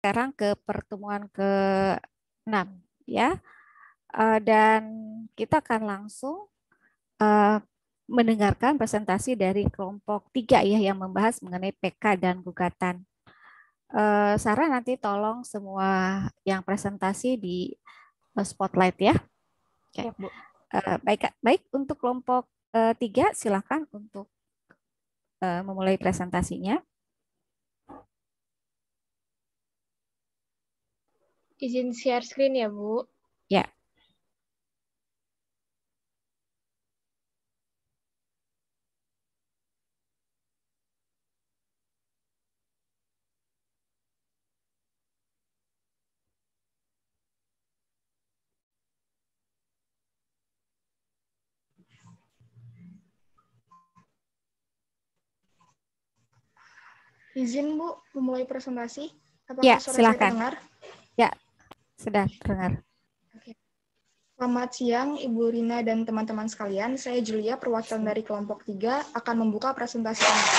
sekarang ke pertemuan ke-6 ya. Dan kita akan langsung eh, mendengarkan presentasi dari kelompok 3 ya yang membahas mengenai PK dan gugatan. Sarah nanti tolong semua yang presentasi di spotlight ya. Oke. Ya, Bu. Baik untuk kelompok 3 silakan untuk memulai presentasinya. Izin share screen ya, Bu. Ya. Izin, Bu, memulai presentasi. Ya, Apakah suara saya silakan. terdengar? Ya, sudah terdengar. Oke. Selamat siang, Ibu Rina dan teman-teman sekalian. Saya Julia, perwakilan dari kelompok 3, akan membuka presentasi kelompok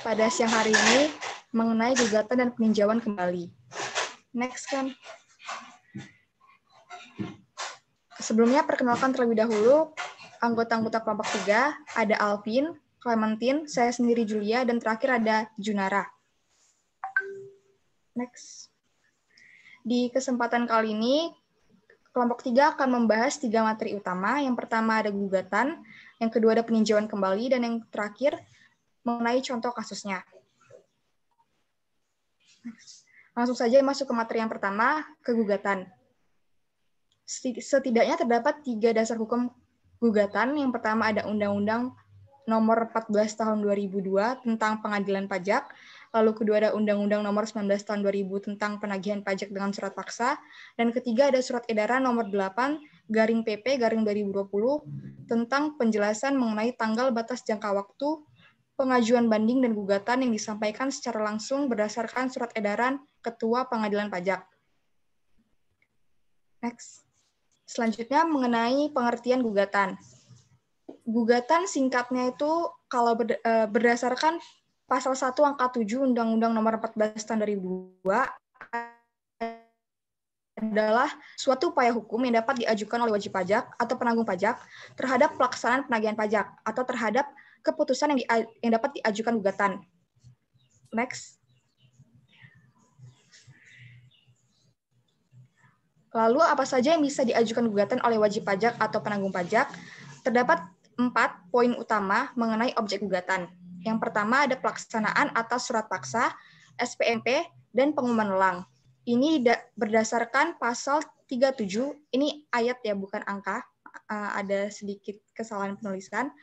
3 pada siang hari ini mengenai gugatan dan peninjauan kembali. Next, kan. Sebelumnya, perkenalkan terlebih dahulu anggota-anggota kelompok 3, ada Alvin, Clementine, saya sendiri Julia, dan terakhir ada Junara. Next. Di kesempatan kali ini, kelompok 3 akan membahas 3 materi utama. Yang pertama ada gugatan, yang kedua ada peninjauan kembali, dan yang terakhir mengenai contoh kasusnya. Langsung saja masuk ke materi yang pertama, kegugatan. Setidaknya terdapat 3 dasar hukum gugatan. Yang pertama ada Undang-Undang Nomor 14 Tahun 2002 tentang Pengadilan Pajak. Lalu kedua ada Undang-Undang Nomor 19 Tahun 2000 tentang Penagihan Pajak dengan Surat Paksa. Dan ketiga ada Surat Edaran Nomor 8/PP/2020 tentang penjelasan mengenai tanggal batas jangka waktu pengajuan banding dan gugatan yang disampaikan secara langsung berdasarkan Surat Edaran Ketua Pengadilan Pajak. Next. Selanjutnya mengenai pengertian gugatan. Gugatan singkatnya itu kalau berdasarkan pasal 1 angka 7 Undang-Undang Nomor 14 Tahun 2002 adalah suatu upaya hukum yang dapat diajukan oleh wajib pajak atau penanggung pajak terhadap pelaksanaan penagihan pajak atau terhadap keputusan yang dapat diajukan gugatan. Next. Lalu apa saja yang bisa diajukan gugatan oleh wajib pajak atau penanggung pajak? Terdapat 4 poin utama mengenai objek gugatan. Yang pertama ada pelaksanaan atas surat paksa, SPMP, dan pengumuman lelang. Ini berdasarkan pasal 37, ini ayat ya bukan angka, ada sedikit kesalahan penulisan.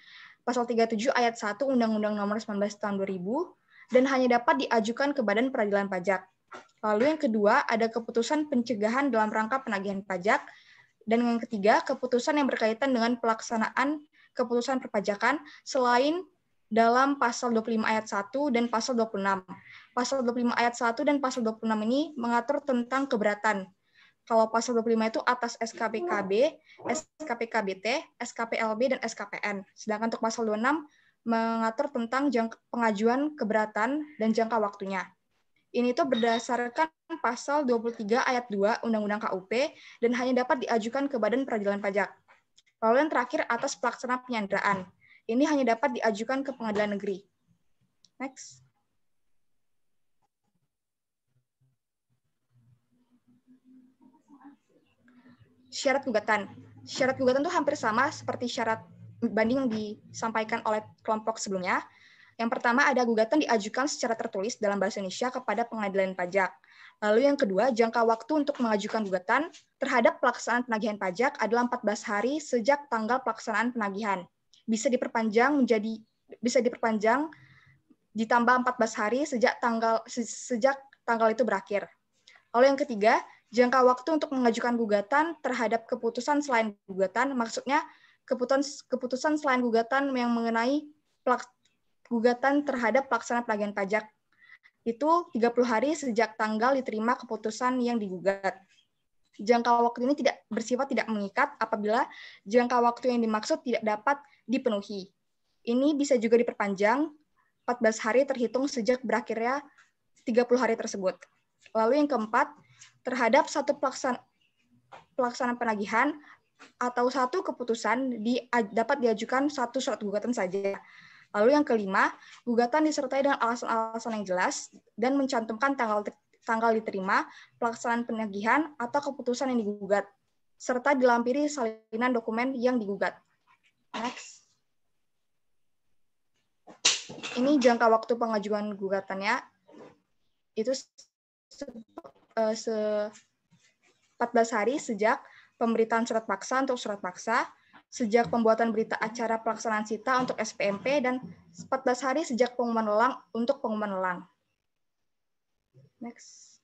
Pasal 37 ayat 1 Undang-Undang Nomor 19 Tahun 2000 dan hanya dapat diajukan ke Badan Peradilan Pajak. Lalu yang kedua ada keputusan pencegahan dalam rangka penagihan pajak. Dan yang ketiga, keputusan yang berkaitan dengan pelaksanaan keputusan perpajakan selain dalam pasal 25 ayat 1 dan pasal 26. Pasal 25 ayat 1 dan pasal 26 ini mengatur tentang keberatan. Kalau pasal 25 itu atas SKPKB, SKPKBT, SKPLB, dan SKPN. Sedangkan untuk pasal 26 mengatur tentang pengajuan keberatan dan jangka waktunya. Ini tuh berdasarkan pasal 23 ayat 2 Undang-Undang KUP dan hanya dapat diajukan ke Badan Peradilan Pajak. Lalu yang terakhir atas pelaksanaan penyanderaan. Ini hanya dapat diajukan ke Pengadilan Negeri. Next. Syarat gugatan. Syarat gugatan itu hampir sama seperti syarat banding yang disampaikan oleh kelompok sebelumnya. Yang pertama ada gugatan diajukan secara tertulis dalam bahasa Indonesia kepada Pengadilan Pajak. Lalu yang kedua, jangka waktu untuk mengajukan gugatan terhadap pelaksanaan penagihan pajak adalah 14 hari sejak tanggal pelaksanaan penagihan. Bisa diperpanjang ditambah 14 hari sejak tanggal itu berakhir. Lalu yang ketiga, jangka waktu untuk mengajukan gugatan terhadap keputusan selain gugatan, maksudnya keputusan selain gugatan yang mengenai gugatan terhadap pelaksanaan penagihan pajak itu 30 hari sejak tanggal diterima keputusan yang digugat. Jangka waktu ini bersifat tidak mengikat apabila jangka waktu yang dimaksud tidak dapat dipenuhi. Ini bisa juga diperpanjang 14 hari terhitung sejak berakhirnya 30 hari tersebut. Lalu yang keempat, terhadap satu pelaksanaan penagihan atau satu keputusan dapat diajukan satu surat gugatan saja. Lalu yang kelima, gugatan disertai dengan alasan-alasan yang jelas dan mencantumkan tanggal diterima, pelaksanaan penagihan atau keputusan yang digugat, serta dilampiri salinan dokumen yang digugat. Next. Ini jangka waktu pengajuan gugatannya itu 14 hari sejak pemberitaan surat paksa untuk surat paksa, sejak pembuatan berita acara pelaksanaan sita untuk SPMP, dan 14 hari sejak pengumuman lelang untuk pengumuman lelang. Next.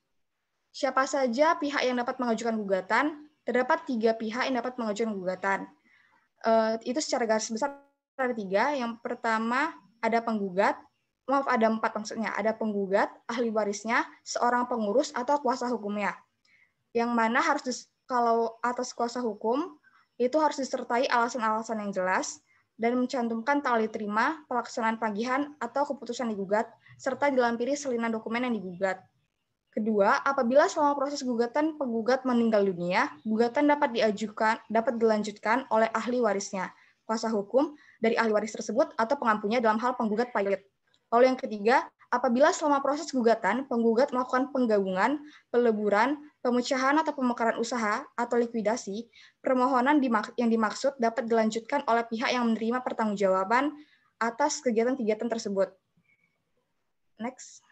Siapa saja pihak yang dapat mengajukan gugatan? Terdapat 3 pihak yang dapat mengajukan gugatan. Itu secara garis besar ada 3. Yang pertama ada penggugat, ada 4 maksudnya. Ada penggugat, ahli warisnya, seorang pengurus atau kuasa hukumnya. Yang mana kalau atas kuasa hukum itu harus disertai alasan-alasan yang jelas dan mencantumkan tanggal diterima, pelaksanaan penagihan atau keputusan digugat, serta dilampiri salinan dokumen yang digugat. Kedua, apabila selama proses gugatan penggugat meninggal dunia, gugatan dapat dilanjutkan oleh ahli warisnya, kuasa hukum dari ahli waris tersebut atau pengampunya dalam hal penggugat pilot. Lalu yang ketiga, apabila selama proses gugatan penggugat melakukan penggabungan, peleburan, pemecahan atau pemekaran usaha atau likuidasi, permohonan yang dimaksud dapat dilanjutkan oleh pihak yang menerima pertanggungjawaban atas kegiatan-kegiatan tersebut. Next.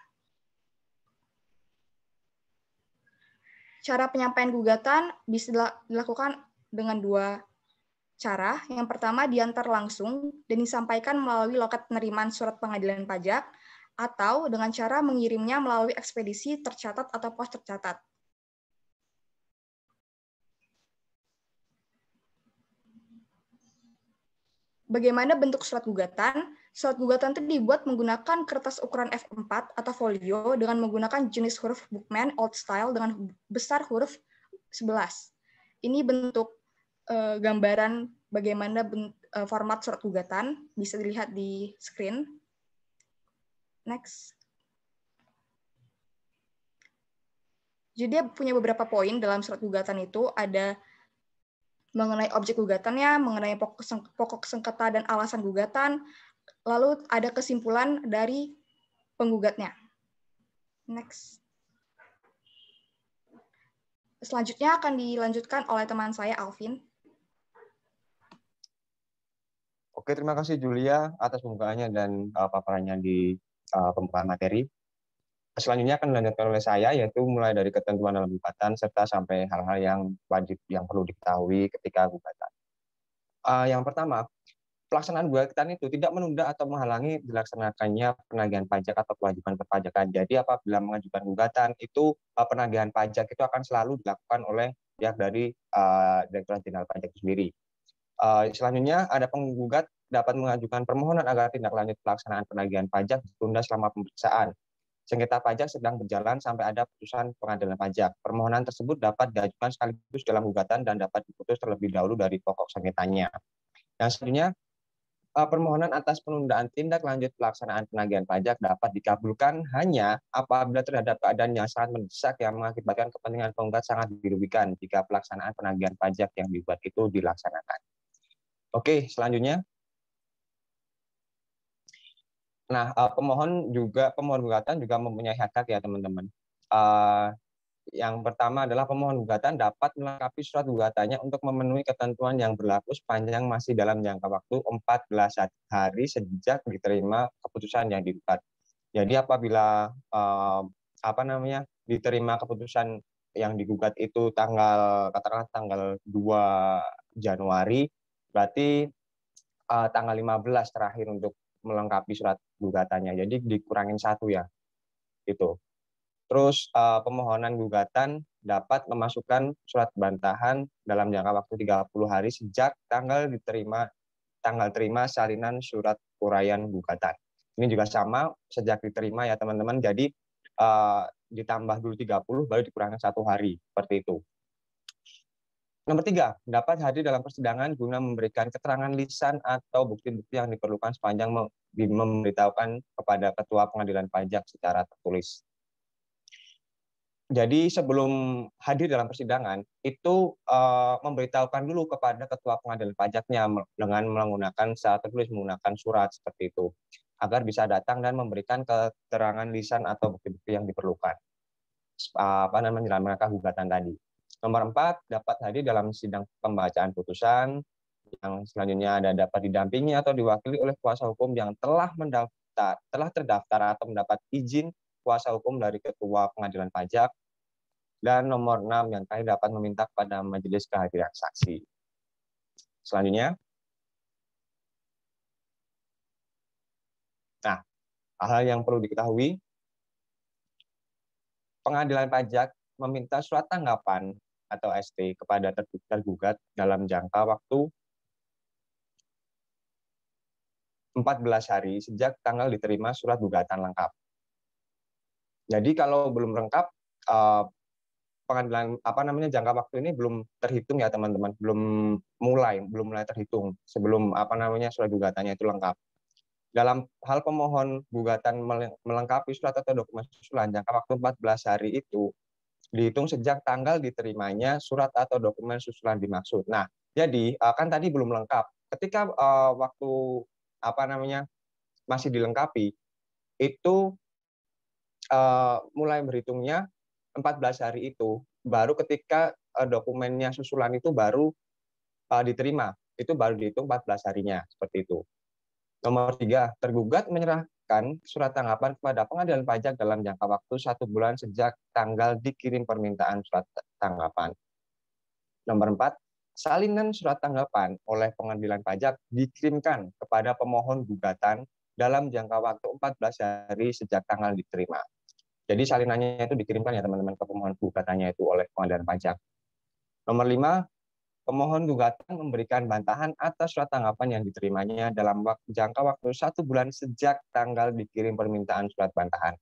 Cara penyampaian gugatan bisa dilakukan dengan 2 cara. Yang pertama diantar langsung dan disampaikan melalui loket penerimaan surat pengadilan pajak atau dengan cara mengirimnya melalui ekspedisi tercatat atau pos tercatat. Bagaimana bentuk surat gugatan? Surat gugatan itu dibuat menggunakan kertas ukuran F4 atau folio dengan menggunakan jenis huruf Bookman Old Style dengan besar huruf 11. Ini bentuk gambaran bagaimana format surat gugatan, bisa dilihat di screen. Next. Jadi dia punya beberapa poin dalam surat gugatan itu, ada mengenai objek gugatannya, mengenai pokok sengketa dan alasan gugatan, lalu ada kesimpulan dari penggugatnya. Next. Selanjutnya akan dilanjutkan oleh teman saya, Alvin. Oke, terima kasih Julia atas pembukaannya dan paparannya di pembukaan materi. Selanjutnya akan dilanjutkan oleh saya, yaitu mulai dari ketentuan dalam gugatan serta sampai hal-hal yang wajib yang perlu diketahui ketika gugatan. Yang pertama, pelaksanaan gugatan itu tidak menunda atau menghalangi dilaksanakannya penagihan pajak atau kewajiban perpajakan. Jadi apabila mengajukan gugatan itu penagihan pajak itu akan selalu dilakukan oleh pihak dari Direktorat Jenderal Pajak itu sendiri. Selanjutnya ada penggugat dapat mengajukan permohonan agar tindak lanjut pelaksanaan penagihan pajak ditunda selama pemeriksaan. Sengketa pajak sedang berjalan sampai ada putusan pengadilan pajak. Permohonan tersebut dapat diajukan sekaligus dalam gugatan dan dapat diputus terlebih dahulu dari pokok sengketanya. Yang selanjutnya, permohonan atas penundaan tindak lanjut pelaksanaan penagihan pajak dapat dikabulkan hanya apabila terhadap keadaan yang sangat mendesak yang mengakibatkan kepentingan penggugat sangat dirugikan jika pelaksanaan penagihan pajak yang dibuat itu dilaksanakan. Oke, selanjutnya. Nah, pemohon gugatan juga mempunyai hak ya teman-teman. Yang pertama adalah pemohon gugatan dapat melengkapi surat gugatannya untuk memenuhi ketentuan yang berlaku sepanjang masih dalam jangka waktu 14 hari sejak diterima keputusan yang digugat. Jadi apabila diterima keputusan yang digugat itu katakanlah tanggal 2 Januari, berarti tanggal 15 terakhir untuk melengkapi surat gugatannya. Jadi dikurangin 1 ya. Itu. Terus pemohonan gugatan dapat memasukkan surat bantahan dalam jangka waktu 30 hari sejak tanggal terima salinan surat uraian gugatan. Ini juga sama sejak diterima ya teman-teman. Jadi ditambah dulu 30 baru dikurangkan 1 hari seperti itu. Nomor 3, dapat hadir dalam persidangan guna memberikan keterangan lisan atau bukti-bukti yang diperlukan sepanjang memberitahukan kepada Ketua Pengadilan Pajak secara tertulis. Jadi sebelum hadir dalam persidangan itu memberitahukan dulu kepada ketua pengadilan pajaknya dengan menggunakan secara tertulis, menggunakan surat seperti itu, agar bisa datang dan memberikan keterangan lisan atau bukti-bukti yang diperlukan dalam rangka gugatan tadi. Nomor 4, dapat hadir dalam sidang pembacaan putusan. Yang selanjutnya dapat didampingi atau diwakili oleh kuasa hukum yang telah terdaftar atau mendapat izin kuasa hukum dari ketua pengadilan pajak. Dan nomor 6 yang terakhir dapat meminta kepada majelis kehadiran saksi. Selanjutnya, nah, hal yang perlu diketahui, pengadilan pajak meminta surat tanggapan atau ST kepada tergugat dalam jangka waktu 14 hari sejak tanggal diterima surat gugatan lengkap. Jadi kalau belum lengkap, pengadilan jangka waktu ini belum terhitung ya teman-teman, belum mulai terhitung sebelum surat gugatannya itu lengkap. Dalam hal pemohon gugatan melengkapi surat atau dokumen susulan, jangka waktu 14 hari itu dihitung sejak tanggal diterimanya surat atau dokumen susulan dimaksud. Nah, jadi kan tadi belum lengkap. Ketika waktu masih dilengkapi, itu mulai berhitungnya 14 hari itu, baru ketika dokumennya susulan itu baru diterima, itu baru dihitung 14 harinya, seperti itu. Nomor 3, tergugat menyerahkan surat tanggapan kepada pengadilan pajak dalam jangka waktu 1 bulan sejak tanggal dikirim permintaan surat tanggapan. Nomor 4, salinan surat tanggapan oleh pengadilan pajak dikirimkan kepada pemohon gugatan dalam jangka waktu 14 hari sejak tanggal diterima. Jadi salinannya itu dikirimkan ya teman-teman ke pemohon gugatannya itu oleh pengadilan pajak. Nomor 5, pemohon gugatan memberikan bantahan atas surat tanggapan yang diterimanya dalam jangka waktu 1 bulan sejak tanggal dikirim permintaan surat bantahan.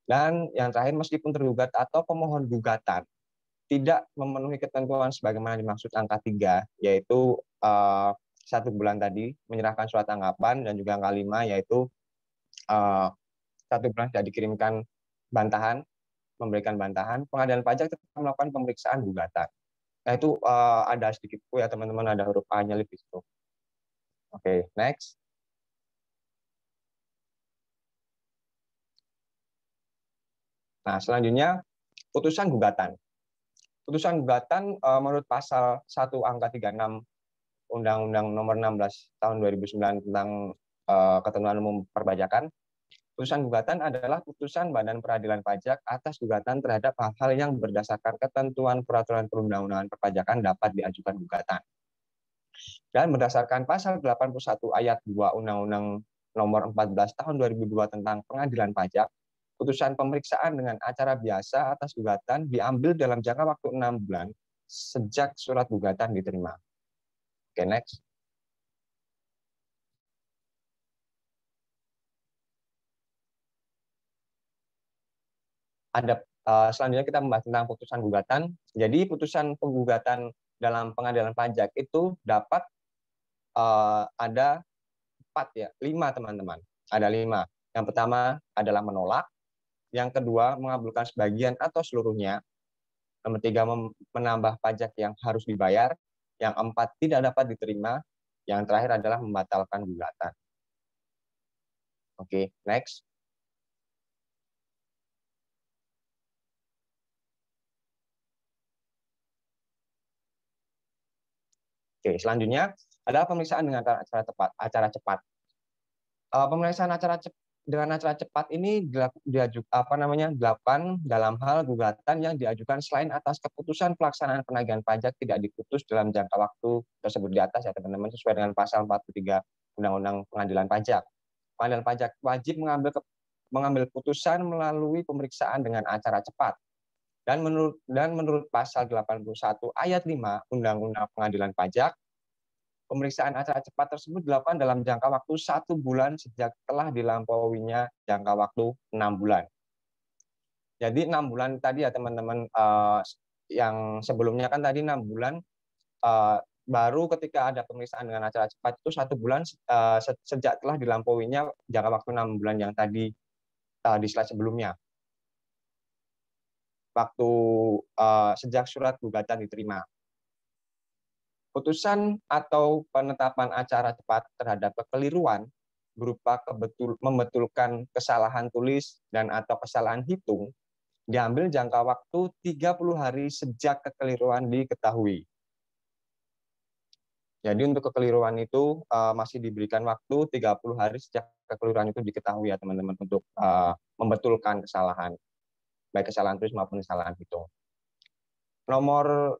Dan yang terakhir, meskipun tergugat atau pemohon gugatan tidak memenuhi ketentuan sebagaimana dimaksud angka 3, yaitu 1 bulan tadi menyerahkan surat tanggapan, dan juga angka 5 yaitu 1 bulan tidak dikirimkan bantahan, memberikan bantahan, pengadilan pajak tetap melakukan pemeriksaan gugatan. Nah, itu ada sedikit ya teman-teman, ada huruf A-nya di situ. Oke, next. Nah, selanjutnya putusan gugatan. Putusan gugatan menurut pasal 1 angka 36 Undang-Undang Nomor 16 Tahun 2009 tentang Ketentuan Umum Perpajakan. Putusan gugatan adalah putusan Badan Peradilan Pajak atas gugatan terhadap hal-hal yang berdasarkan ketentuan peraturan perundang-undangan perpajakan dapat diajukan gugatan. Dan berdasarkan pasal 81 ayat 2 Undang-Undang Nomor 14 Tahun 2002 tentang Pengadilan Pajak, putusan pemeriksaan dengan acara biasa atas gugatan diambil dalam jangka waktu 6 bulan sejak surat gugatan diterima. Oke, next. Selanjutnya kita membahas tentang putusan gugatan. Jadi putusan penggugatan dalam pengadilan pajak itu dapat ada 5 teman-teman. Ada 5. Yang pertama adalah menolak. Yang kedua, mengabulkan sebagian atau seluruhnya. Nomor 3, menambah pajak yang harus dibayar. Yang 4, tidak dapat diterima. Yang terakhir adalah membatalkan gugatan. Oke, next. Oke, selanjutnya adalah pemeriksaan dengan acara cepat. Pemeriksaan dengan acara cepat ini dilakukan dalam hal gugatan yang diajukan selain atas keputusan pelaksanaan penagihan pajak tidak diputus dalam jangka waktu tersebut di atas ya teman-teman, sesuai dengan pasal 43 Undang-Undang Pengadilan Pajak. Pengadilan pajak wajib mengambil putusan melalui pemeriksaan dengan acara cepat. Dan menurut pasal 81 ayat 5 Undang-Undang Pengadilan Pajak, pemeriksaan acara cepat tersebut dilakukan dalam jangka waktu 1 bulan sejak telah dilampauinya jangka waktu 6 bulan. Jadi 6 bulan tadi ya teman-teman, yang sebelumnya kan tadi 6 bulan, baru ketika ada pemeriksaan dengan acara cepat itu 1 bulan sejak telah dilampauinya jangka waktu 6 bulan yang tadi di slide sebelumnya. waktu sejak surat gugatan diterima. Putusan atau penetapan acara cepat terhadap kekeliruan berupa membetulkan kesalahan tulis dan atau kesalahan hitung diambil jangka waktu 30 hari sejak kekeliruan diketahui. Jadi untuk kekeliruan itu masih diberikan waktu 30 hari sejak kekeliruan itu diketahui ya teman-teman untuk membetulkan kesalahan, baik kesalahan tulis maupun kesalahan hitung. Nomor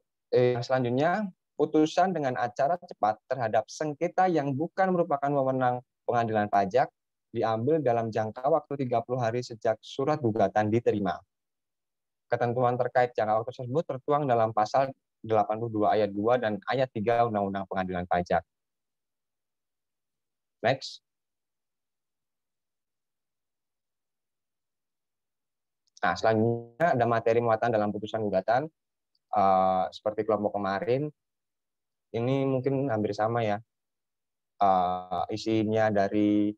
selanjutnya, putusan dengan acara cepat terhadap sengketa yang bukan merupakan wewenang pengadilan pajak diambil dalam jangka waktu 30 hari sejak surat gugatan diterima. Ketentuan terkait jangka waktu tersebut tertuang dalam pasal 82 ayat 2 dan ayat 3 Undang-Undang Pengadilan Pajak. Next. Nah, selanjutnya ada materi muatan dalam putusan gugatan. Seperti kelompok kemarin, ini mungkin hampir sama ya. Isinya dari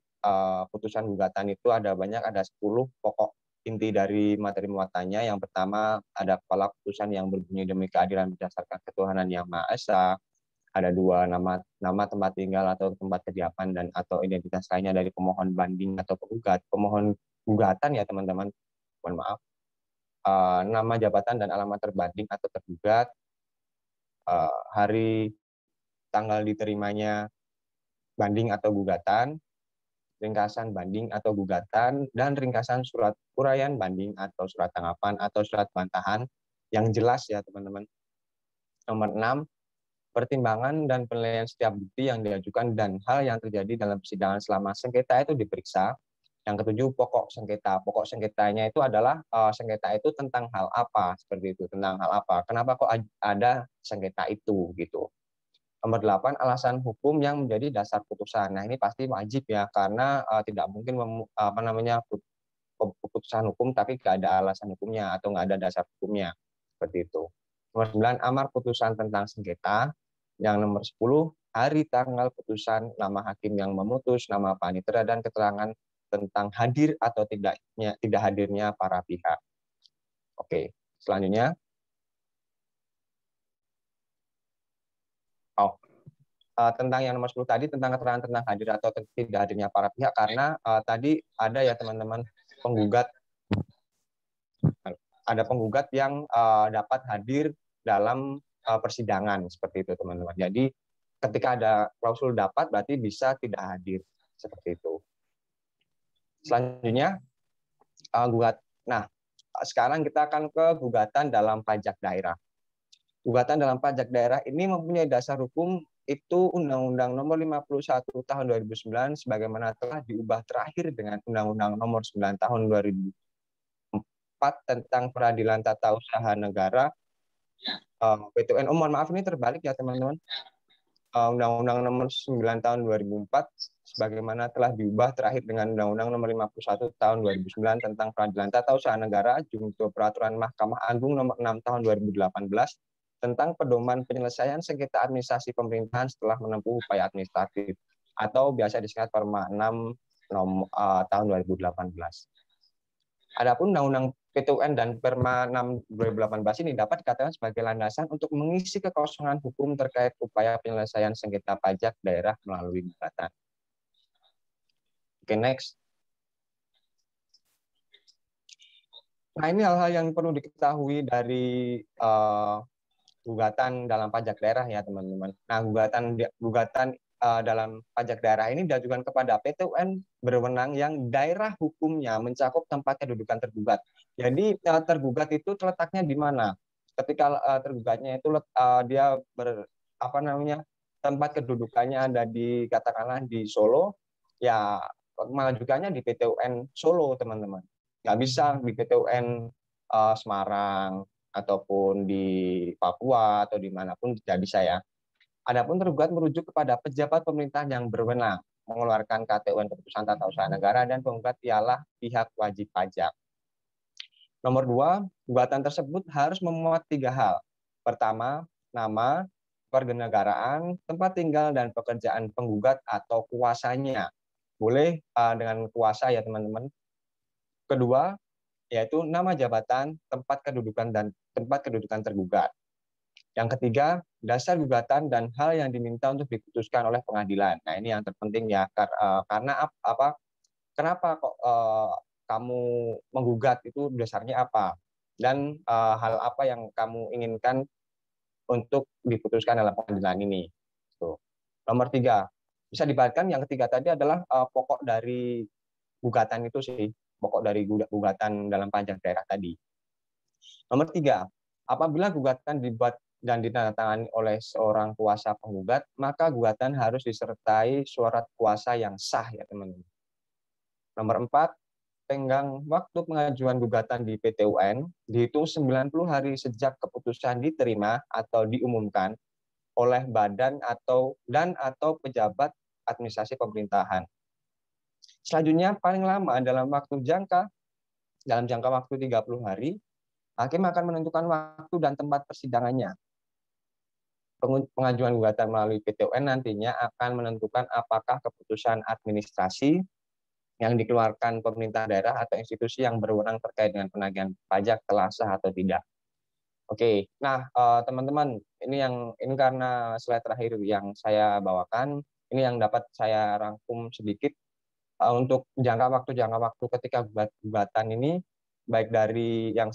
putusan gugatan itu ada 10 pokok inti dari materi muatannya. Yang pertama ada kepala putusan yang berbunyi demi keadilan berdasarkan ketuhanan yang Maha Esa. Ada 2 nama tempat tinggal atau tempat kediaman dan atau identitas lainnya dari pemohon banding atau penggugat. Pemohon gugatan ya teman-teman, mohon maaf. Nama jabatan dan alamat terbanding atau tergugat, hari tanggal diterimanya banding atau gugatan, ringkasan banding atau gugatan, dan ringkasan surat uraian banding atau surat tanggapan atau surat bantahan yang jelas ya teman-teman. Nomor 6, pertimbangan dan penilaian setiap bukti yang diajukan dan hal yang terjadi dalam persidangan selama sengketa itu diperiksa. Yang ke-7, pokok sengketa. Pokok sengketanya itu adalah sengketa itu tentang hal apa, seperti itu, tentang hal apa. Kenapa kok ada sengketa itu gitu. Nomor 8, alasan hukum yang menjadi dasar putusan. Nah, ini pasti wajib ya, karena tidak mungkin keputusan hukum tapi nggak ada alasan hukumnya atau nggak ada dasar hukumnya. Seperti itu. Nomor 9, amar putusan tentang sengketa. Yang nomor 10, hari tanggal putusan, nama hakim yang memutus, nama panitera, dan keterangan tentang hadir atau tidak hadirnya para pihak. Oke, selanjutnya. Tentang yang nomor 10 tadi, tentang keterangan tentang hadir atau tidak hadirnya para pihak, karena tadi ada ya teman-teman ada penggugat yang dapat hadir dalam persidangan, seperti itu teman-teman. Jadi ketika ada klausul dapat berarti bisa tidak hadir, seperti itu. Selanjutnya Nah, sekarang kita akan ke gugatan dalam pajak daerah. Gugatan dalam pajak daerah ini mempunyai dasar hukum itu Undang-Undang Nomor 51 Tahun 2009 sebagaimana telah diubah terakhir dengan Undang-Undang Nomor 9 Tahun 2004 tentang Peradilan Tata Usaha Negara. PTUN. Mohon maaf ini terbalik ya teman-teman. Undang-Undang Nomor 9 Tahun 2004 sebagaimana telah diubah terakhir dengan Undang-Undang Nomor 51 Tahun 2009 tentang Peradilan Tata Usaha Negara, junto Peraturan Mahkamah Agung Nomor 6 Tahun 2018 tentang pedoman penyelesaian sengketa administrasi pemerintahan setelah menempuh upaya administratif atau biasa disingkat Perma 6 tahun 2018. Adapun Undang-Undang PTUN dan Perma 6 2018 ini dapat dikatakan sebagai landasan untuk mengisi kekosongan hukum terkait upaya penyelesaian sengketa pajak daerah melalui gugatan. Oke, next. Nah, ini hal-hal yang perlu diketahui dari gugatan dalam pajak daerah ya teman-teman. Nah, gugatan dalam pajak daerah ini diajukan kepada PTUN berwenang yang daerah hukumnya mencakup tempat kedudukan tergugat. Jadi tergugat itu terletaknya di mana? Ketika tergugatnya itu dia tempat kedudukannya ada di katakanlah di Solo, ya mengajukannya di PTUN Solo teman-teman. Nggak bisa di PTUN Semarang ataupun di Papua atau dimanapun tidak bisa ya. Adapun tergugat merujuk kepada pejabat pemerintahan yang berwenang mengeluarkan KTUN keputusan tata usaha negara dan penggugat ialah pihak wajib pajak. Nomor 2, gugatan tersebut harus memuat 3 hal. Pertama, nama, kewarganegaraan, tempat tinggal, dan pekerjaan penggugat atau kuasanya. Boleh dengan kuasa ya teman-teman. Kedua, yaitu nama jabatan, tempat kedudukan, dan tempat kedudukan tergugat. Yang ketiga, dasar gugatan dan hal yang diminta untuk diputuskan oleh pengadilan. Nah, ini yang terpenting ya, karena kenapa kok kamu menggugat, itu dasarnya apa, dan hal apa yang kamu inginkan untuk diputuskan dalam pengadilan ini. Tuh. Nomor 3, bisa dibacakan yang ketiga tadi adalah pokok dari gugatan itu sih, pokok dari gugatan dalam pajak daerah tadi. Nomor 3, apabila gugatan dibuat dan ditandatangani oleh seorang kuasa penggugat, maka gugatan harus disertai surat kuasa yang sah ya teman-teman. Nomor 4, tenggang waktu pengajuan gugatan di PT UN dihitung 90 hari sejak keputusan diterima atau diumumkan oleh badan atau pejabat administrasi pemerintahan. Selanjutnya, paling lama dalam jangka waktu 30 hari, hakim akan menentukan waktu dan tempat persidangannya. Pengajuan gugatan melalui PT UN nantinya akan menentukan apakah keputusan administrasi yang dikeluarkan pemerintah daerah atau institusi yang berwenang terkait dengan penagihan pajak telah sah atau tidak. Oke, nah teman-teman, ini karena slide terakhir yang saya bawakan, ini yang dapat saya rangkum sedikit untuk jangka waktu ketika gugatan ini, baik dari yang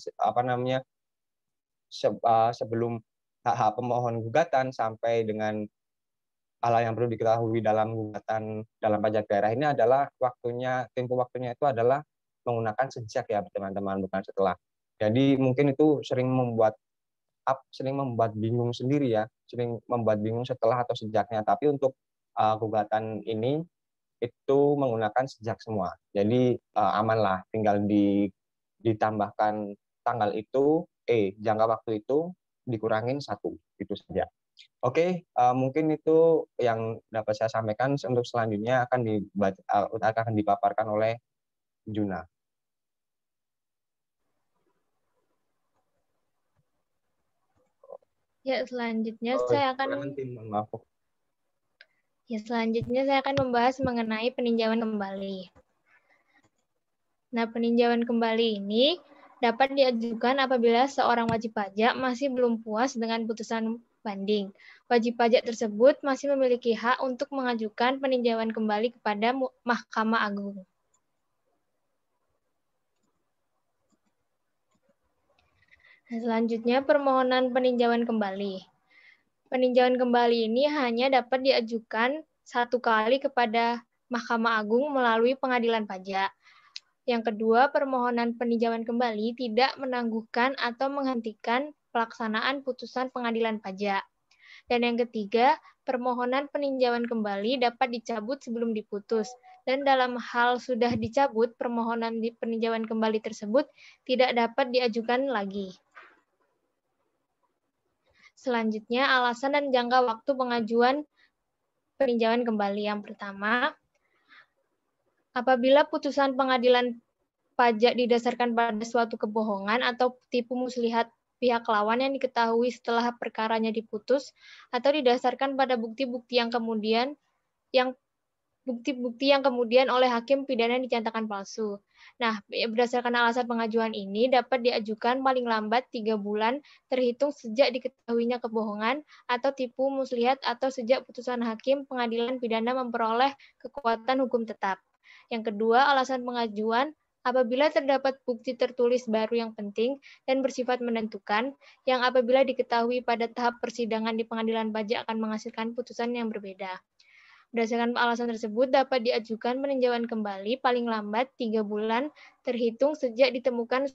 sebelum hak pemohon gugatan sampai dengan hal yang perlu diketahui dalam gugatan dalam pajak daerah ini adalah tempo waktunya itu adalah menggunakan sejak ya teman-teman, bukan setelah. Jadi mungkin itu sering membuat bingung sendiri ya, sering membuat bingung setelah atau sejaknya. Tapi untuk gugatan ini itu menggunakan sejak semua. Jadi aman lah, tinggal ditambahkan tanggal itu, jangka waktu itu dikurangin 1, itu saja. Oke, mungkin itu yang dapat saya sampaikan. Untuk selanjutnya akan dipaparkan oleh Juna. Ya, selanjutnya saya akan membahas mengenai peninjauan kembali. Nah, peninjauan kembali ini dapat diajukan apabila seorang wajib pajak masih belum puas dengan putusan banding. Wajib pajak tersebut masih memiliki hak untuk mengajukan peninjauan kembali kepada Mahkamah Agung. Nah, selanjutnya, permohonan peninjauan kembali. Peninjauan kembali ini hanya dapat diajukan 1 kali kepada Mahkamah Agung melalui pengadilan pajak. Yang kedua, permohonan peninjauan kembali tidak menangguhkan atau menghentikan pelaksanaan putusan pengadilan pajak. Dan yang ketiga, permohonan peninjauan kembali dapat dicabut sebelum diputus. Dan dalam hal sudah dicabut, permohonan peninjauan kembali tersebut tidak dapat diajukan lagi. Selanjutnya, alasan dan jangka waktu pengajuan peninjauan kembali. Yang pertama, apabila putusan pengadilan pajak didasarkan pada suatu kebohongan atau tipu muslihat pihak lawan yang diketahui setelah perkaranya diputus, atau didasarkan pada bukti-bukti yang kemudian oleh hakim pidana dinyatakan palsu. Nah, berdasarkan alasan pengajuan ini dapat diajukan paling lambat 3 bulan terhitung sejak diketahuinya kebohongan atau tipu muslihat atau sejak putusan hakim pengadilan pidana memperoleh kekuatan hukum tetap. Yang kedua, alasan pengajuan apabila terdapat bukti tertulis baru yang penting dan bersifat menentukan, yang apabila diketahui pada tahap persidangan di pengadilan pajak akan menghasilkan putusan yang berbeda. Berdasarkan alasan tersebut dapat diajukan peninjauan kembali paling lambat 3 bulan terhitung sejak ditemukan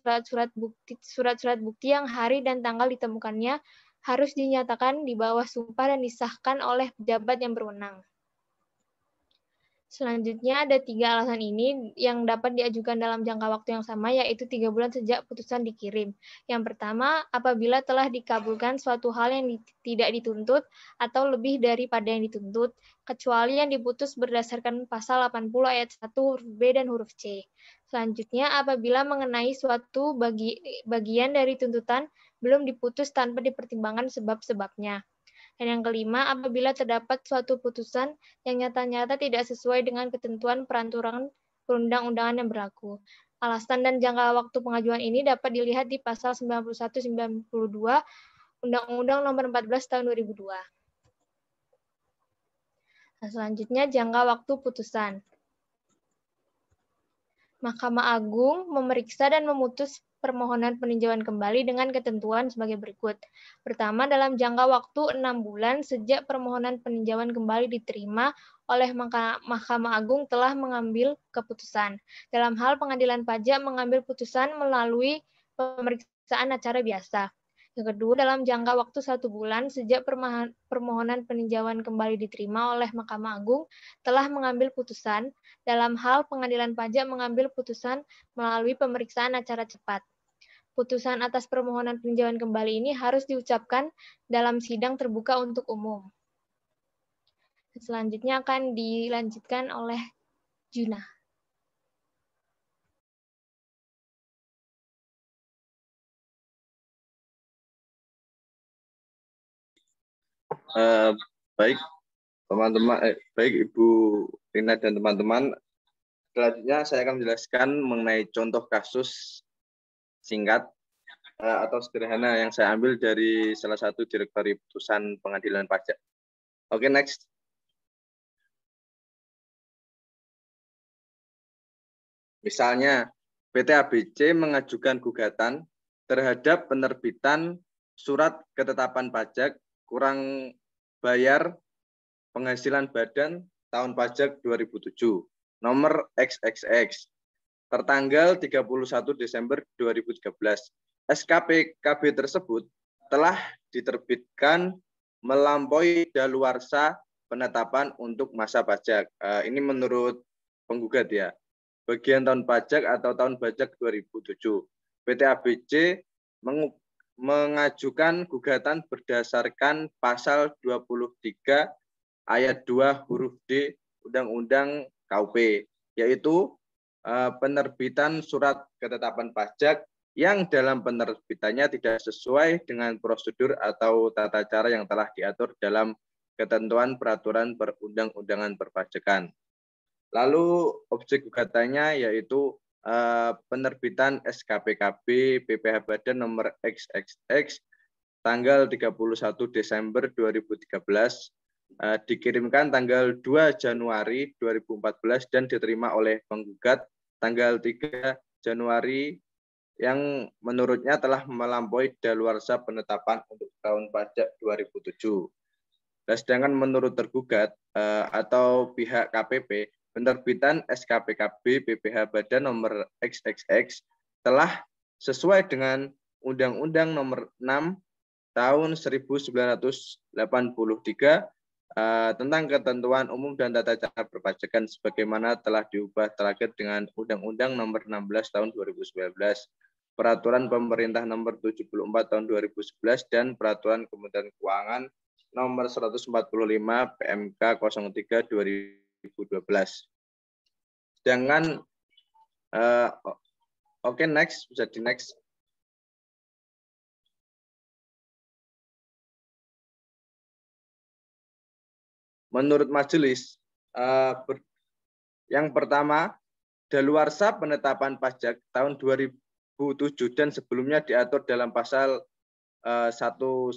surat-surat bukti yang hari dan tanggal ditemukannya harus dinyatakan di bawah sumpah dan disahkan oleh pejabat yang berwenang. Selanjutnya ada 3 alasan ini yang dapat diajukan dalam jangka waktu yang sama, yaitu 3 bulan sejak putusan dikirim. Yang pertama, apabila telah dikabulkan suatu hal yang tidak dituntut atau lebih daripada yang dituntut, kecuali yang diputus berdasarkan pasal 80 ayat 1 huruf B dan huruf C. Selanjutnya, apabila mengenai suatu bagian dari tuntutan belum diputus tanpa dipertimbangkan sebab-sebabnya. Dan yang kelima, apabila terdapat suatu putusan yang nyata-nyata tidak sesuai dengan ketentuan peraturan perundang-undangan yang berlaku. Alasan dan jangka waktu pengajuan ini dapat dilihat di pasal 91-92 Undang-Undang Nomor 14 Tahun 2002. Nah, selanjutnya jangka waktu putusan. Mahkamah Agung memeriksa dan memutus permohonan peninjauan kembali dengan ketentuan sebagai berikut. Pertama, dalam jangka waktu 6 bulan sejak permohonan peninjauan kembali diterima oleh Mahkamah Agung telah mengambil keputusan. Dalam hal pengadilan pajak mengambil putusan melalui pemeriksaan acara biasa. Yang kedua, dalam jangka waktu 1 bulan sejak permohonan peninjauan kembali diterima oleh Mahkamah Agung telah mengambil putusan. Dalam hal pengadilan pajak mengambil putusan melalui pemeriksaan acara cepat. Putusan atas permohonan peninjauan kembali ini harus diucapkan dalam sidang terbuka untuk umum. Selanjutnya akan dilanjutkan oleh Juna. Baik teman-teman, baik Ibu Rina dan teman-teman. Selanjutnya saya akan menjelaskan mengenai contoh kasus singkat atau sederhana yang saya ambil dari salah satu direktori putusan pengadilan pajak. Oke, next. Misalnya, PT ABC mengajukan gugatan terhadap penerbitan surat ketetapan pajak kurang bayar penghasilan badan tahun pajak 2007, nomor XXX, tertanggal 31 Desember 2013. SKPKB tersebut telah diterbitkan melampaui daluarsa penetapan untuk masa pajak. Ini menurut penggugat ya. Bagian tahun pajak atau tahun pajak 2007. PT ABC mengajukan gugatan berdasarkan pasal 23 ayat 2 huruf D Undang-Undang KUP, yaitu penerbitan surat ketetapan pajak yang dalam penerbitannya tidak sesuai dengan prosedur atau tata cara yang telah diatur dalam ketentuan peraturan perundang-undangan perpajakan. Lalu objek gugatannya yaitu penerbitan SKPKB PPh Badan nomor XXX tanggal 31 Desember 2013 dikirimkan tanggal 2 Januari 2014 dan diterima oleh penggugat tanggal 3 Januari yang menurutnya telah melampaui daluarsa penetapan untuk tahun pajak 2007. Dan sedangkan menurut tergugat atau pihak KPP, penerbitan SKPKB PPh Badan nomor XXX telah sesuai dengan Undang-Undang nomor 6 tahun 1983 tentang ketentuan umum dan tata cara perpajakan sebagaimana telah diubah terakhir dengan Undang-Undang nomor 16 tahun 2019, Peraturan Pemerintah nomor 74 tahun 2011 dan Peraturan Kementerian Keuangan nomor 145 PMK 03 2012. Sedangkan oke, next, bisa di next. Menurut majelis, yang pertama, daluarsa penetapan pajak tahun 2007 dan sebelumnya diatur dalam pasal 11